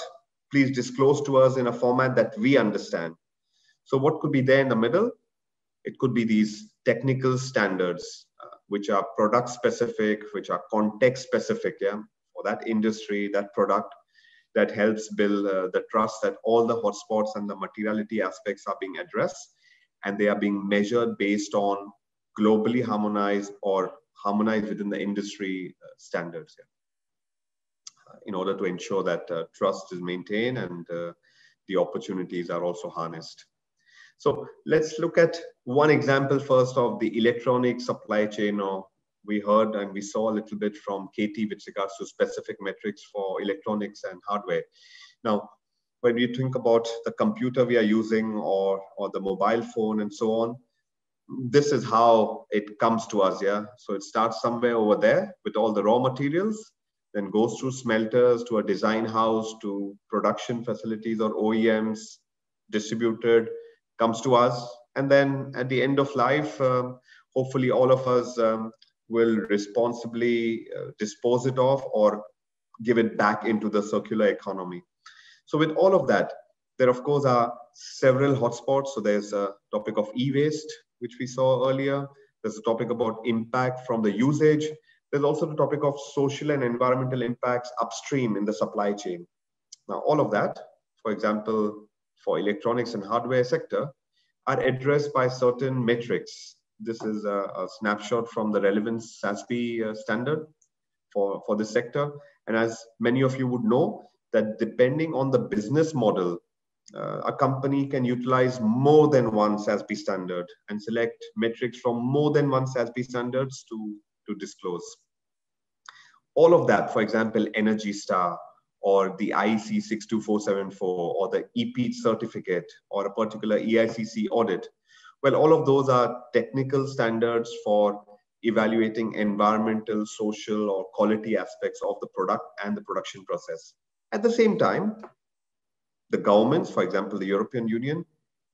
please disclose to us in a format that we understand. So what could be there in the middle? It could be these technical standards, which are product specific, which are context specific, yeah, for that industry, that product, that helps build the trust that all the hotspots and the materiality aspects are being addressed, and they are being measured based on globally harmonized or harmonized within the industry standards, yeah, in order to ensure that trust is maintained and the opportunities are also harnessed. So let's look at one example first of the electronic supply chain. Or we heard and we saw a little bit from Katie with regards to specific metrics for electronics and hardware. Now, when we think about the computer we are using or the mobile phone and so on, this is how it comes to us, yeah? So it starts somewhere over there with all the raw materials, then goes through smelters to a design house to production facilities or OEMs, distributed, comes to us. And then at the end of life, hopefully all of us will responsibly dispose it of or give it back into the circular economy. So with all of that, there of course are several hotspots. So there's a topic of e-waste, which we saw earlier. There's a topic about impact from the usage. There's also the topic of social and environmental impacts upstream in the supply chain. Now, all of that, for example, for electronics and hardware sector, are addressed by certain metrics. This is a snapshot from the relevant SASB standard for this sector. And as many of you would know, that depending on the business model, a company can utilize more than one SASB standard and select metrics from more than one SASB standards to disclose. All of that, for example, Energy Star or the IEC 62474 or the EPEAT certificate or a particular EICC audit, well, all of those are technical standards for evaluating environmental, social, or quality aspects of the product and the production process. At the same time, the governments, for example, the European Union,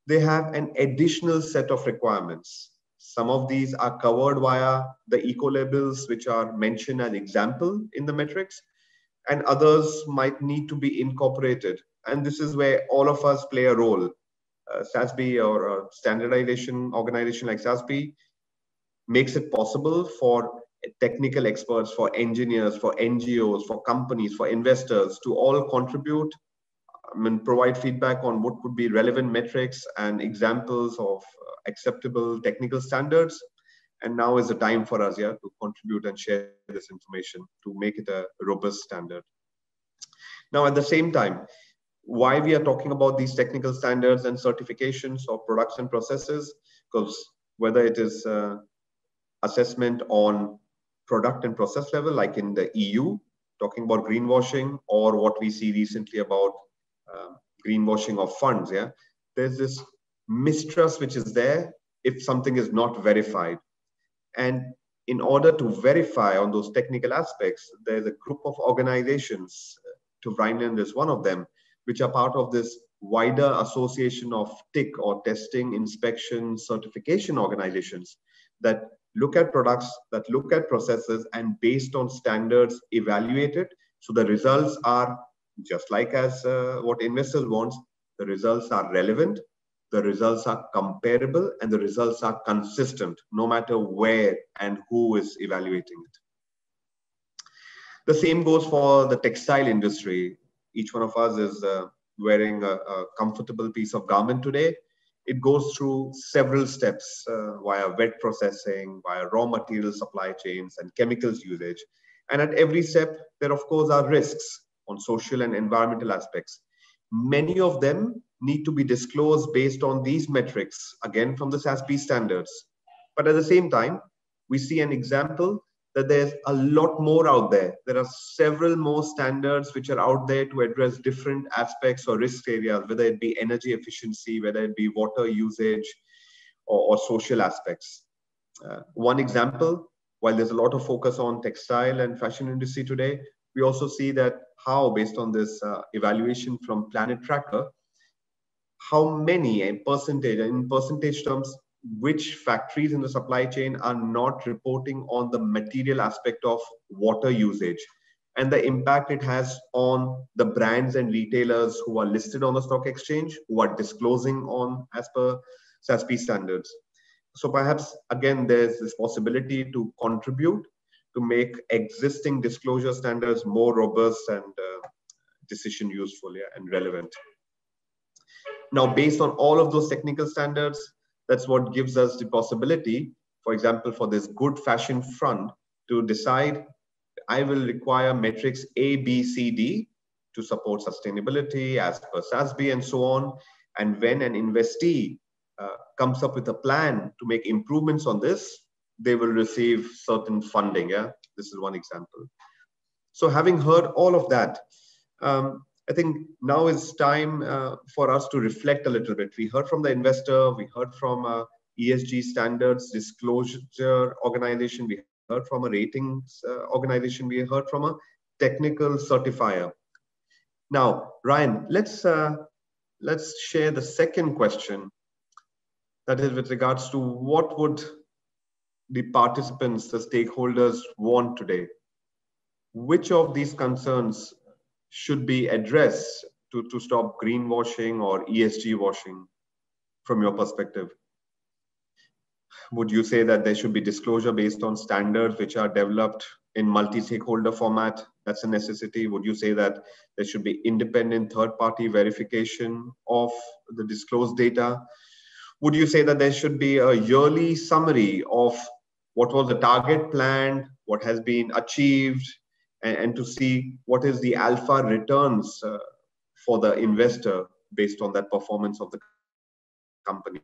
they have an additional set of requirements. Some of these are covered via the eco-labels, which are mentioned as example in the metrics, and others might need to be incorporated. And this is where all of us play a role. SASB or a standardization organization like SASB makes it possible for technical experts, for engineers, for NGOs, for companies, for investors to all contribute and provide feedback on what could be relevant metrics and examples of acceptable technical standards. And now is the time for us to contribute and share this information to make it a robust standard. Now, at the same time, why we are talking about these technical standards and certifications of products and processes, because whether it is assessment on product and process level, like in the EU, talking about greenwashing, or what we see recently about greenwashing of funds, there's this mistrust which is there if something is not verified. And in order to verify on those technical aspects, there's a group of organizations, to Rhineland is one of them, which are part of this wider association of TIC or testing, inspection, certification organizations that look at products, that look at processes, and based on standards evaluate it. So the results are just like as what investors want. The results are relevant, the results are comparable, and the results are consistent, no matter where and who is evaluating it. The same goes for the textile industry. Each one of us is wearing a comfortable piece of garment today. It goes through several steps via wet processing, via raw material supply chains and chemicals usage. And at every step, there of course are risks on social and environmental aspects. Many of them need to be disclosed based on these metrics, again from the SASB standards. But at the same time, we see an example that there's a lot more out there. There are several more standards which are out there to address different aspects or risk areas, whether it be energy efficiency, whether it be water usage, or social aspects. One example, while there's a lot of focus on textile and fashion industry today, we also see that how, based on this evaluation from Planet Tracker, how many in percentage terms, which factories in the supply chain are not reporting on the material aspect of water usage and the impact it has on the brands and retailers who are listed on the stock exchange, who are disclosing on as per SASB standards. So perhaps, again, there's this possibility to contribute to make existing disclosure standards more robust and decision useful and relevant. Now, based on all of those technical standards, that's what gives us the possibility, for example, for this good fashion front, to decide I will require metrics A, B, C, D to support sustainability as per SASB and so on. And when an investee comes up with a plan to make improvements on this, they will receive certain funding. This is one example. So having heard all of that, I think now is time for us to reflect a little bit. We heard from the investor, we heard from ESG standards disclosure organization, we heard from a ratings organization, we heard from a technical certifier. Now, Ryan, let's share the second question, that is with regards to what would the participants, the stakeholders want today? Which of these concerns should be addressed to stop greenwashing or ESG washing from your perspective? Would you say that there should be disclosure based on standards which are developed in multi-stakeholder format? That's a necessity. Would you say that there should be independent third-party verification of the disclosed data? Would you say that there should be a yearly summary of what was the target plan, what has been achieved, and to see what is the alpha returns for the investor based on that performance of the company?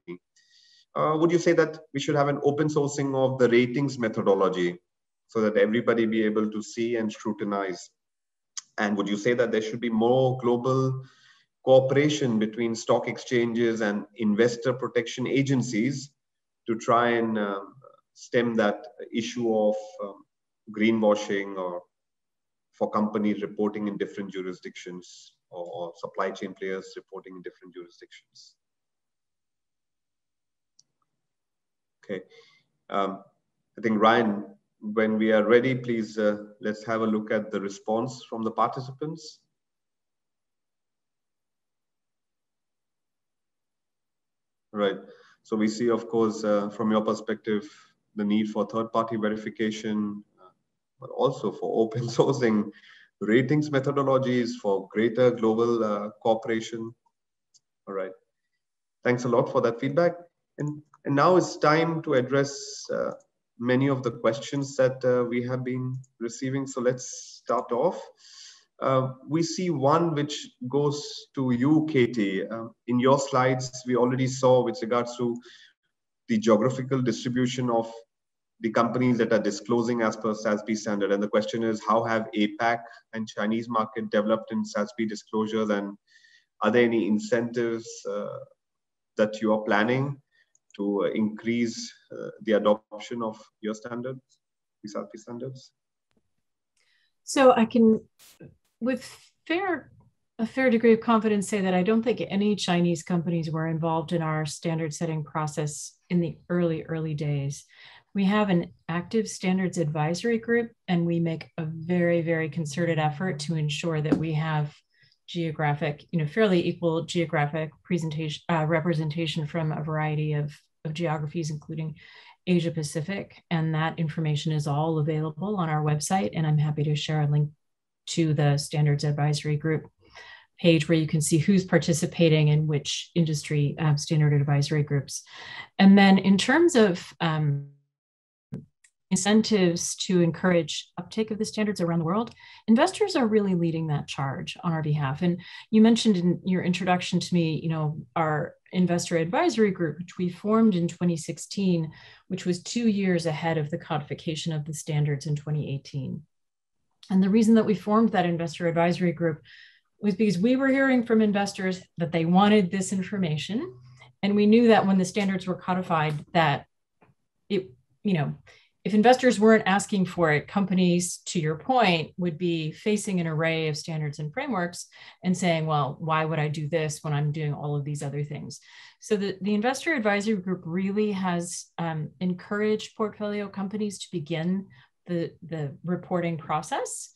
Would you say that we should have an open sourcing of the ratings methodology so that everybody be able to see and scrutinize? And would you say that there should be more global cooperation between stock exchanges and investor protection agencies to try and stem that issue of greenwashing, or for companies reporting in different jurisdictions, or supply chain players reporting in different jurisdictions? Okay, I think Ryan, when we are ready, please let's have a look at the response from the participants. Right. So we see, of course, from your perspective, the need for third-party verification, but also for open sourcing ratings methodologies for greater global cooperation. All right. Thanks a lot for that feedback. And now it's time to address many of the questions that we have been receiving. So let's start off. We see one which goes to you, Katie. In your slides, we already saw with regards to the geographical distribution of the companies that are disclosing as per SASB standard. And the question is, how have APAC and Chinese market developed in SASB disclosures? And are there any incentives that you are planning to increase the adoption of your standards, the SASB standards? So I can, with a fair degree of confidence, say that I don't think any Chinese companies were involved in our standard setting process in the early days. We have an active standards advisory group, and we make a very concerted effort to ensure that we have geographic, fairly equal geographic representation from a variety of geographies, including Asia Pacific. And that information is all available on our website. And I'm happy to share a link to the standards advisory group page where you can see who's participating in which industry standard advisory groups. And then in terms of incentives to encourage uptake of the standards around the world, investors are really leading that charge on our behalf. And you mentioned in your introduction to me, our investor advisory group, which we formed in 2016, which was 2 years ahead of the codification of the standards in 2018. And the reason that we formed that investor advisory group was because we were hearing from investors that they wanted this information. And we knew that when the standards were codified, that if investors weren't asking for it, companies, to your point, would be facing an array of standards and frameworks and saying, well, why would I do this when I'm doing all of these other things? So the investor advisory group really has encouraged portfolio companies to begin the reporting process.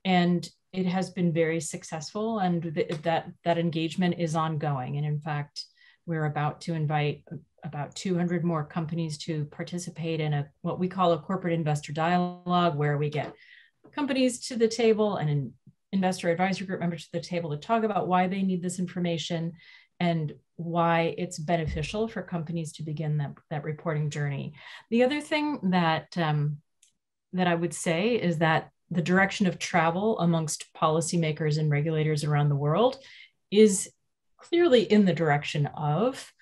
And it has been very successful, and that engagement is ongoing. And in fact, we're about to invite about 200 more companies to participate in what we call a corporate investor dialogue, where we get companies to the table and an investor advisory group members to the table to talk about why they need this information and why it's beneficial for companies to begin that reporting journey. The other thing that I would say is that the direction of travel amongst policymakers and regulators around the world is clearly in the direction of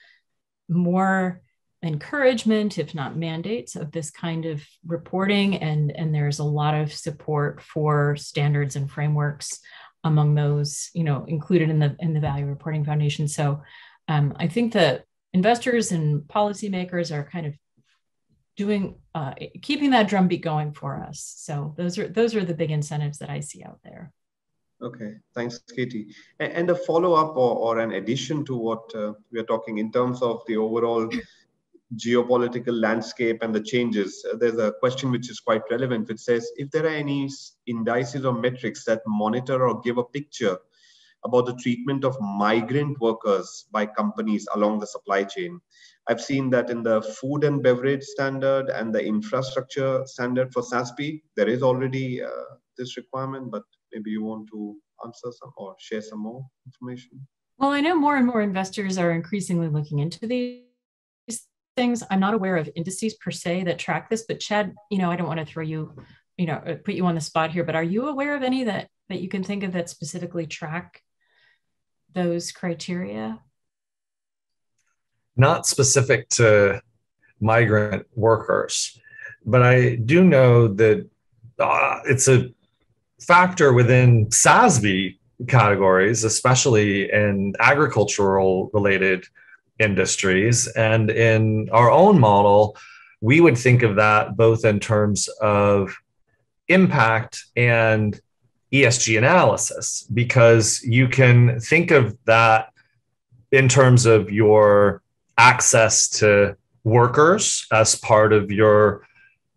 more encouragement, if not mandates, of this kind of reporting. And there's a lot of support for standards and frameworks among those, included in the Value Reporting Foundation. So I think that investors and policymakers are kind of keeping that drumbeat going for us. So those are the big incentives that I see out there. Okay, thanks, Katie. And a follow-up or an addition to what we are talking in terms of the overall geopolitical landscape and the changes, there's a question which is quite relevant, which says, if there are any indices or metrics that monitor or give a picture about the treatment of migrant workers by companies along the supply chain. I've seen that in the food and beverage standard and the infrastructure standard for SASB, there is already this requirement, but maybe you want to answer some or share some more information. Well, I know more and more investors are increasingly looking into these things. I'm not aware of indices per se that track this, but Chad, I don't want to throw you, put you on the spot here, but are you aware of any that you can think of that specifically track those criteria? Not specific to migrant workers, but I do know that it's a factor within SASB categories, especially in agricultural related industries. And in our own model, we would think of that both in terms of impact and ESG analysis, because you can think of that in terms of your access to workers as part of your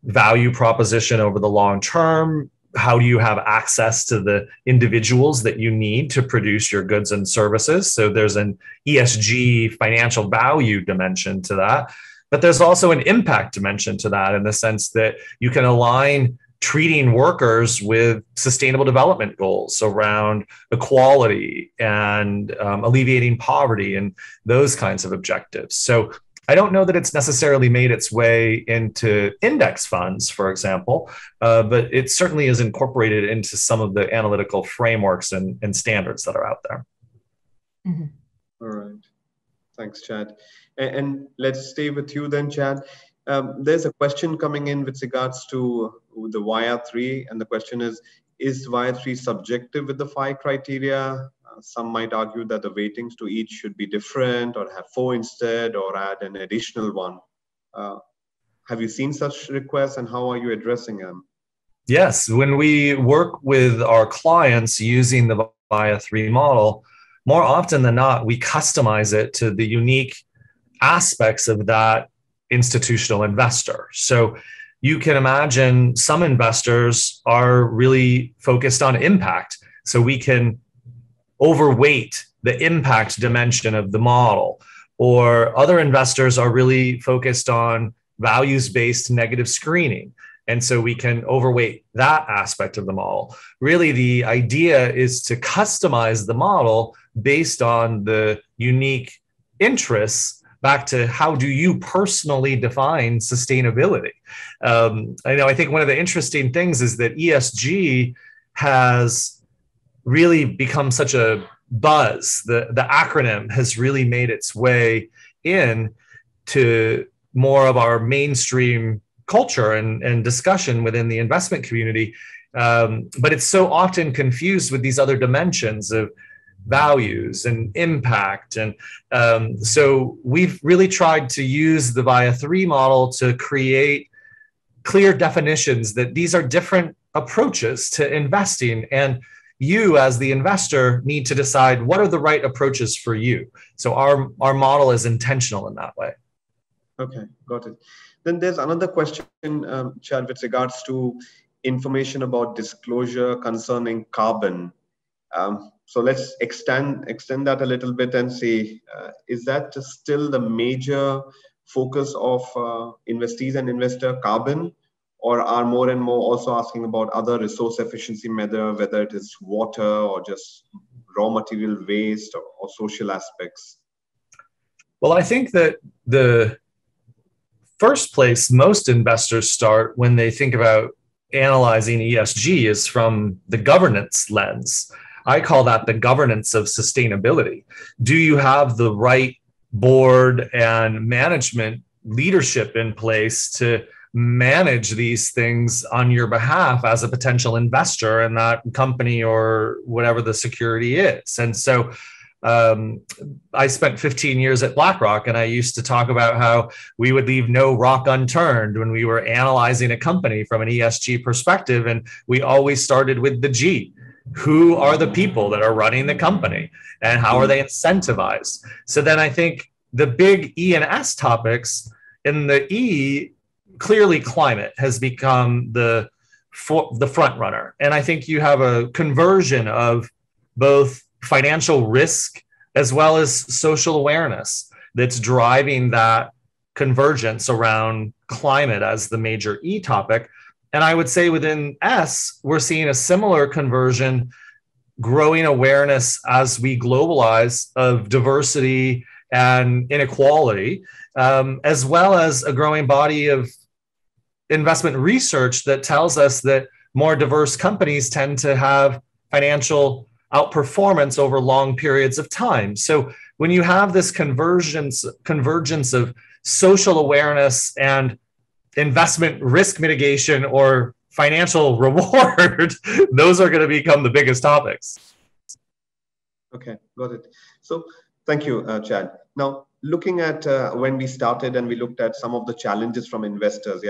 value proposition over the long term. How do you have access to the individuals that you need to produce your goods and services? So there's an ESG financial value dimension to that, but there's also an impact dimension to that in the sense that you can align treating workers with sustainable development goals around equality and alleviating poverty and those kinds of objectives. So I don't know that it's necessarily made its way into index funds, for example, but it certainly is incorporated into some of the analytical frameworks and standards that are out there. Mm-hmm. All right. Thanks, Chad. And let's stay with you then, Chad. There's a question coming in with regards to the WIA3, and the question is WIA3 subjective with the 5 criteria? Some might argue that the weightings to each should be different, or have 4 instead, or add an additional one. Have you seen such requests, and how are you addressing them? Yes, when we work with our clients using the WIA3 model, more often than not, we customize it to the unique aspects of that institutional investor. So you can imagine some investors are really focused on impact. So we can overweight the impact dimension of the model, or other investors are really focused on values-based negative screening. And so we can overweight that aspect of the model. Really, the idea is to customize the model based on the unique interests. Back to how do you personally define sustainability? I think one of the interesting things is that ESG has really become such a buzz. The acronym has really made its way in to more of our mainstream culture and discussion within the investment community. But it's so often confused with these other dimensions of values and impact. And so we've really tried to use the WIA3 model to create clear definitions that these are different approaches to investing. And you as the investor need to decide what are the right approaches for you. So our model is intentional in that way. Okay, got it. Then there's another question, Chad, with regards to information about disclosure concerning carbon. So let's extend that a little bit and see, is that still the major focus of investees and investor, carbon, or are more and more also asking about other resource efficiency measures, whether it is water or just raw material waste or social aspects? Well, I think that the first place most investors start when they think about analyzing ESG is from the governance lens. I call that the governance of sustainability. Do you have the right board and management leadership in place to manage these things on your behalf as a potential investor in that company or whatever the security is? And so I spent 15 years at BlackRock, and I used to talk about how we would leave no rock unturned when we were analyzing a company from an ESG perspective. And we always started with the G. Who are the people that are running the company, and how are they incentivized? So then I think the big E and S topics in the E, clearly climate has become the front runner. And I think you have a conversion of both financial risk as well as social awareness that's driving that convergence around climate as the major E topic. And I would say within S, we're seeing a similar conversion, growing awareness as we globalize of diversity and inequality, as well as a growing body of investment research that tells us that more diverse companies tend to have financial outperformance over long periods of time. So when you have this convergence of social awareness and investment risk mitigation or financial reward, those are going to become the biggest topics. Okay, got it. So thank you, Chad. Now, looking at when we started and we looked at some of the challenges from investors,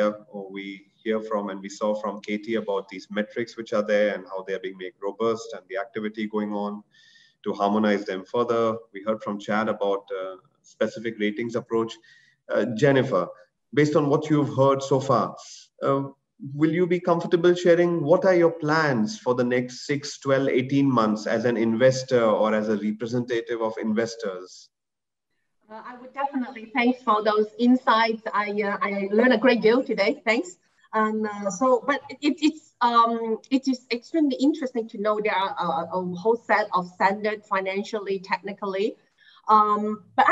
we hear from and we saw from Katie about these metrics which are there and how they're being made robust and the activity going on to harmonize them further. We heard from Chad about specific ratings approach. Jennifer, based on what you've heard so far, will you be comfortable sharing what are your plans for the next 6, 12, 18 months as an investor or as a representative of investors? I would definitely thanks for those insights. I learned a great deal today. Thanks. And but it is extremely interesting to know there are a whole set of standards financially, technically. But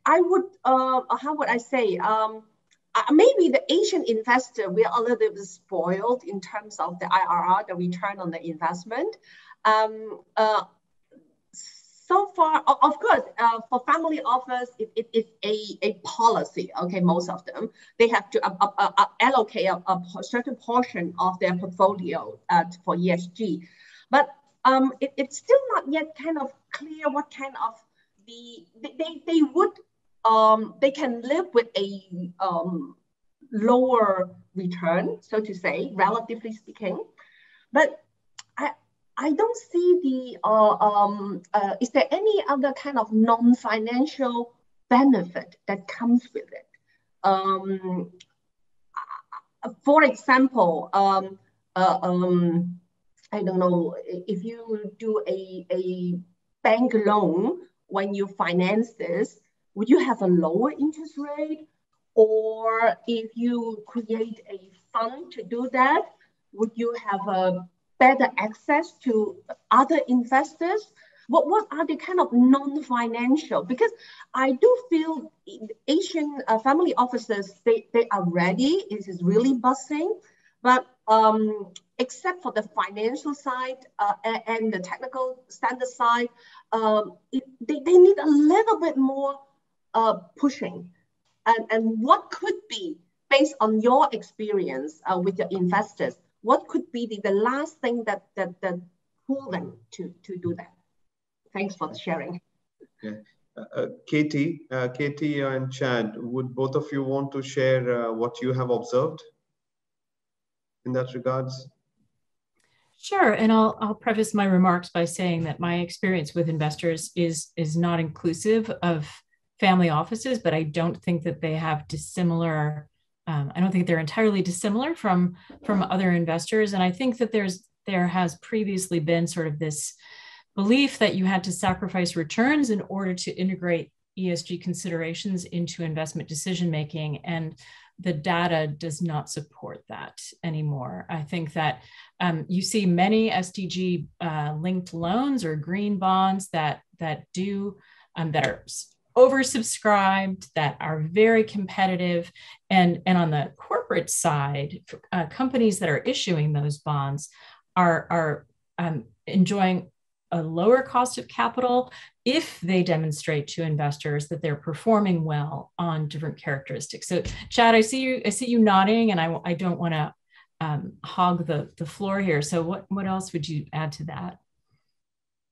I would how would I say? Maybe the Asian investor, we are a little bit spoiled in terms of the IRR, the return on the investment. So far, of course, for family office, it is a policy. Okay, most of them, they have to allocate a certain portion of their portfolio for ESG. But it's still not yet kind of clear what kind of they can live with a lower return, so to say, relatively speaking. But I don't see is there any other kind of non-financial benefit that comes with it? For example, I don't know, if you do a bank loan, when you finance this, would you have a lower interest rate? Or if you create a fund to do that, would you have a better access to other investors? What are the kind of non-financial? Because I do feel Asian family offices, they are ready. It is really buzzing. But except for the financial side and the technical standard side, they need a little bit more pushing. And what could be, based on your experience with your investors, what could be the last thing that pull them to do that? Thanks for the sharing. Okay. Katie and Chad, would both of you want to share what you have observed in that regards? Sure, and I'll preface my remarks by saying that my experience with investors is not inclusive of family offices, but I don't think that they have dissimilar. I don't think they're entirely dissimilar from other investors, and I think that there has previously been sort of this belief that you had to sacrifice returns in order to integrate ESG considerations into investment decision making, and the data does not support that anymore. I think that you see many SDG linked loans or green bonds that are oversubscribed, that are very competitive, and on the corporate side, companies that are issuing those bonds are enjoying a lower cost of capital if they demonstrate to investors that they're performing well on different characteristics. So, Chad, I see you nodding, and I don't want to hog the floor here. So, what else would you add to that?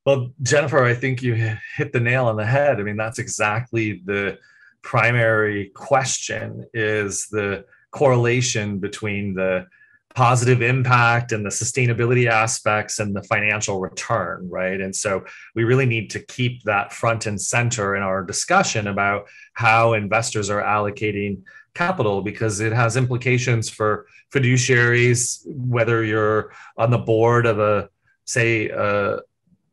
Well, Jennifer, I think you hit the nail on the head. I mean, that's exactly the primary question: is the correlation between the positive impact and the sustainability aspects and the financial return, right? And so we really need to keep that front and center in our discussion about how investors are allocating capital, because it has implications for fiduciaries, whether you're on the board of a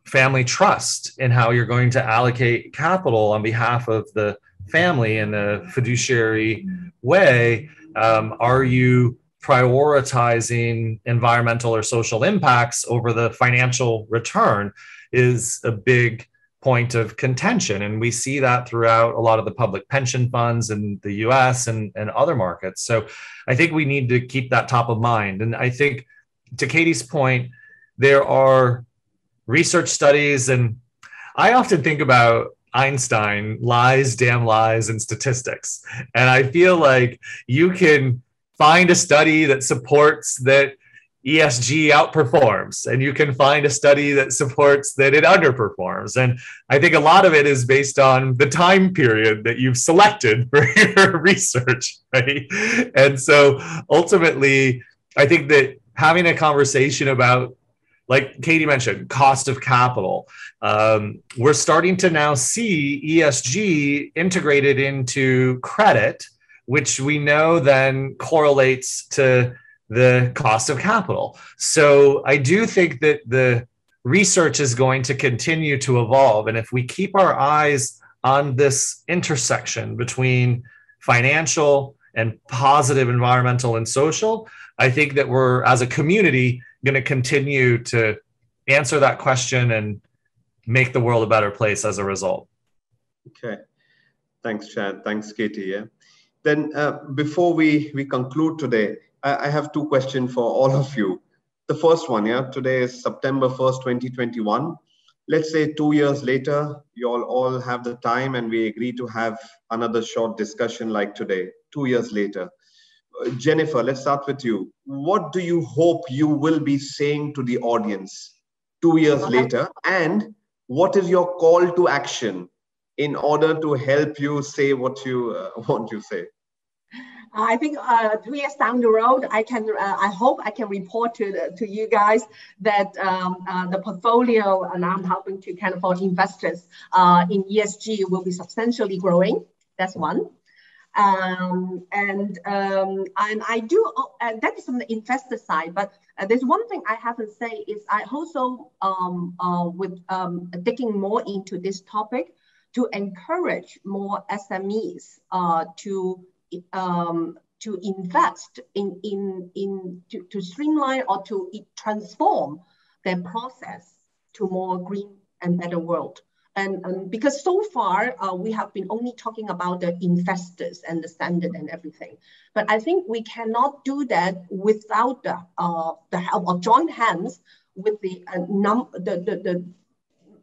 family trust in how you're going to allocate capital on behalf of the family in a fiduciary way? Are you prioritizing environmental or social impacts over the financial return? Is a big point of contention. And we see that throughout a lot of the public pension funds in the US and other markets. So I think we need to keep that top of mind. And I think, to Katie's point, there are research studies, and I often think about Einstein, lies, damn lies, and statistics. And I feel like you can find a study that supports that ESG outperforms, and you can find a study that supports that it underperforms. And I think a lot of it is based on the time period that you've selected for your research, right? And so ultimately, I think that having a conversation about, like Katie mentioned, cost of capital, we're starting to now see ESG integrated into credit, which we know then correlates to the cost of capital. So I do think that the research is going to continue to evolve. And if we keep our eyes on this intersection between financial and positive environmental and social, I think that we're, as a community, going to continue to answer that question and make the world a better place as a result. Okay. Thanks, Chad. Thanks, Katie. Yeah. Then before we conclude today, I have two questions for all of you. The first one, today is September 1st, 2021. Let's say 2 years later, you all have the time and we agree to have another short discussion like today, 2 years later. Jennifer, let's start with you. What do you hope you will be saying to the audience 2 years later? And what is your call to action in order to help you say what you want to say? I think 2 years down the road, I hope I can report to you guys that the portfolio, and I'm helping to kind of for investors in ESG, will be substantially growing. That's one. And I do, that is on the investor side, but there's one thing I haven't said is I also with digging more into this topic to encourage more SMEs to invest to streamline or to transform their process to more green and better world. And because so far we have been only talking about the investors and the standard and everything, but I think we cannot do that without the help or joint hands with the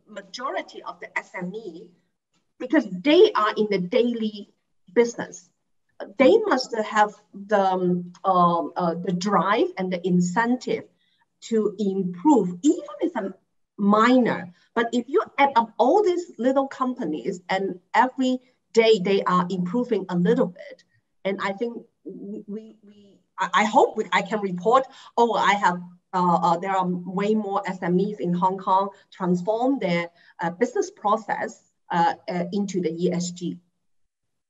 majority of the SME, because they are in the daily business. They must have the drive and the incentive to improve, even if it's minor. But if you add up all these little companies and every day they are improving a little bit, and I think I hope I can report, I have there are way more SMEs in Hong Kong transform their business process into the ESG.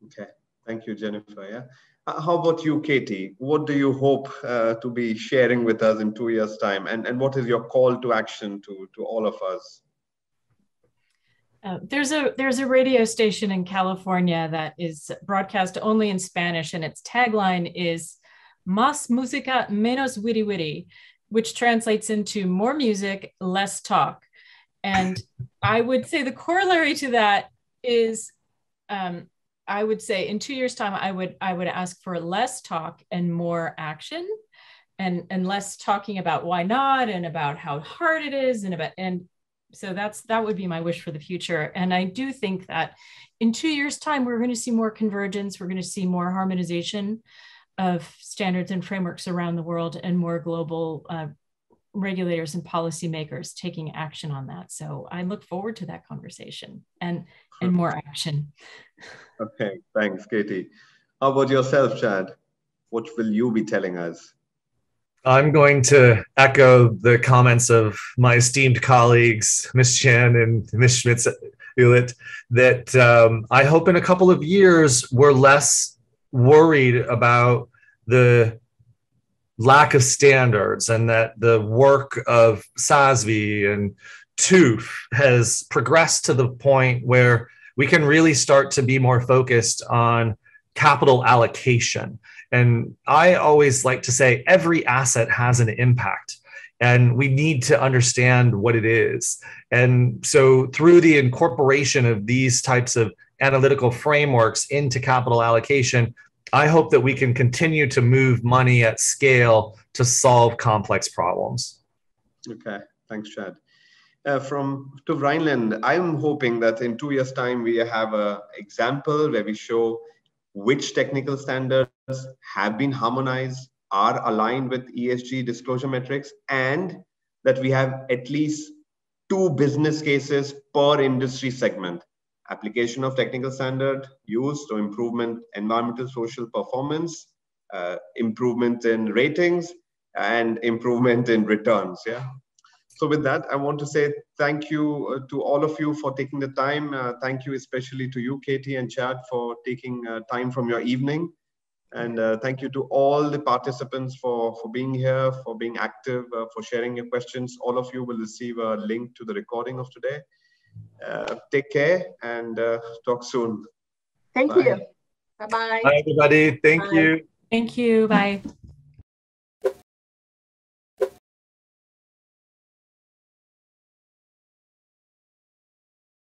Okay. Thank you, Jennifer. Yeah. How about you, Katie? What do you hope to be sharing with us in 2 years' time? And what is your call to action to all of us? There's a radio station in California that is broadcast only in Spanish, and its tagline is "Más música, menos witty witty," which translates into more music, less talk. And I would say the corollary to that is, I would say in 2 years' time, I would ask for less talk and more action, and less talking about why not and about how hard it is and so that would be my wish for the future. And I do think that in 2 years' time, we're going to see more convergence. We're going to see more harmonization of standards and frameworks around the world, and more global regulators and policymakers taking action on that. So I look forward to that conversation and more action. Okay, thanks, Katie. How about yourself, Chad? What will you be telling us? I'm going to echo the comments of my esteemed colleagues, Ms. Chan and Ms. Schmitz-Eulitt, that I hope in a couple of years we're less worried about the lack of standards, and that the work of SASB and TÜV has progressed to the point where we can really start to be more focused on capital allocation. And I always like to say every asset has an impact, and we need to understand what it is. And so through the incorporation of these types of analytical frameworks into capital allocation, I hope that we can continue to move money at scale to solve complex problems. Okay, thanks, Chad. To Rhineland, I'm hoping that in 2 years' time, we have an example where we show which technical standards have been harmonized, are aligned with ESG disclosure metrics, and that we have at least 2 business cases per industry segment. Application of technical standard used to improvement environmental social performance, improvement in ratings, and improvement in returns. Yeah. So with that, I want to say thank you to all of you for taking the time. Thank you especially to you, Katie and Chad, for taking time from your evening. And thank you to all the participants for being here, for being active, for sharing your questions. All of you will receive a link to the recording of today. Take care and talk soon. Thank Bye. you. Bye-bye. Bye, everybody. Thank you. Thank you. Bye.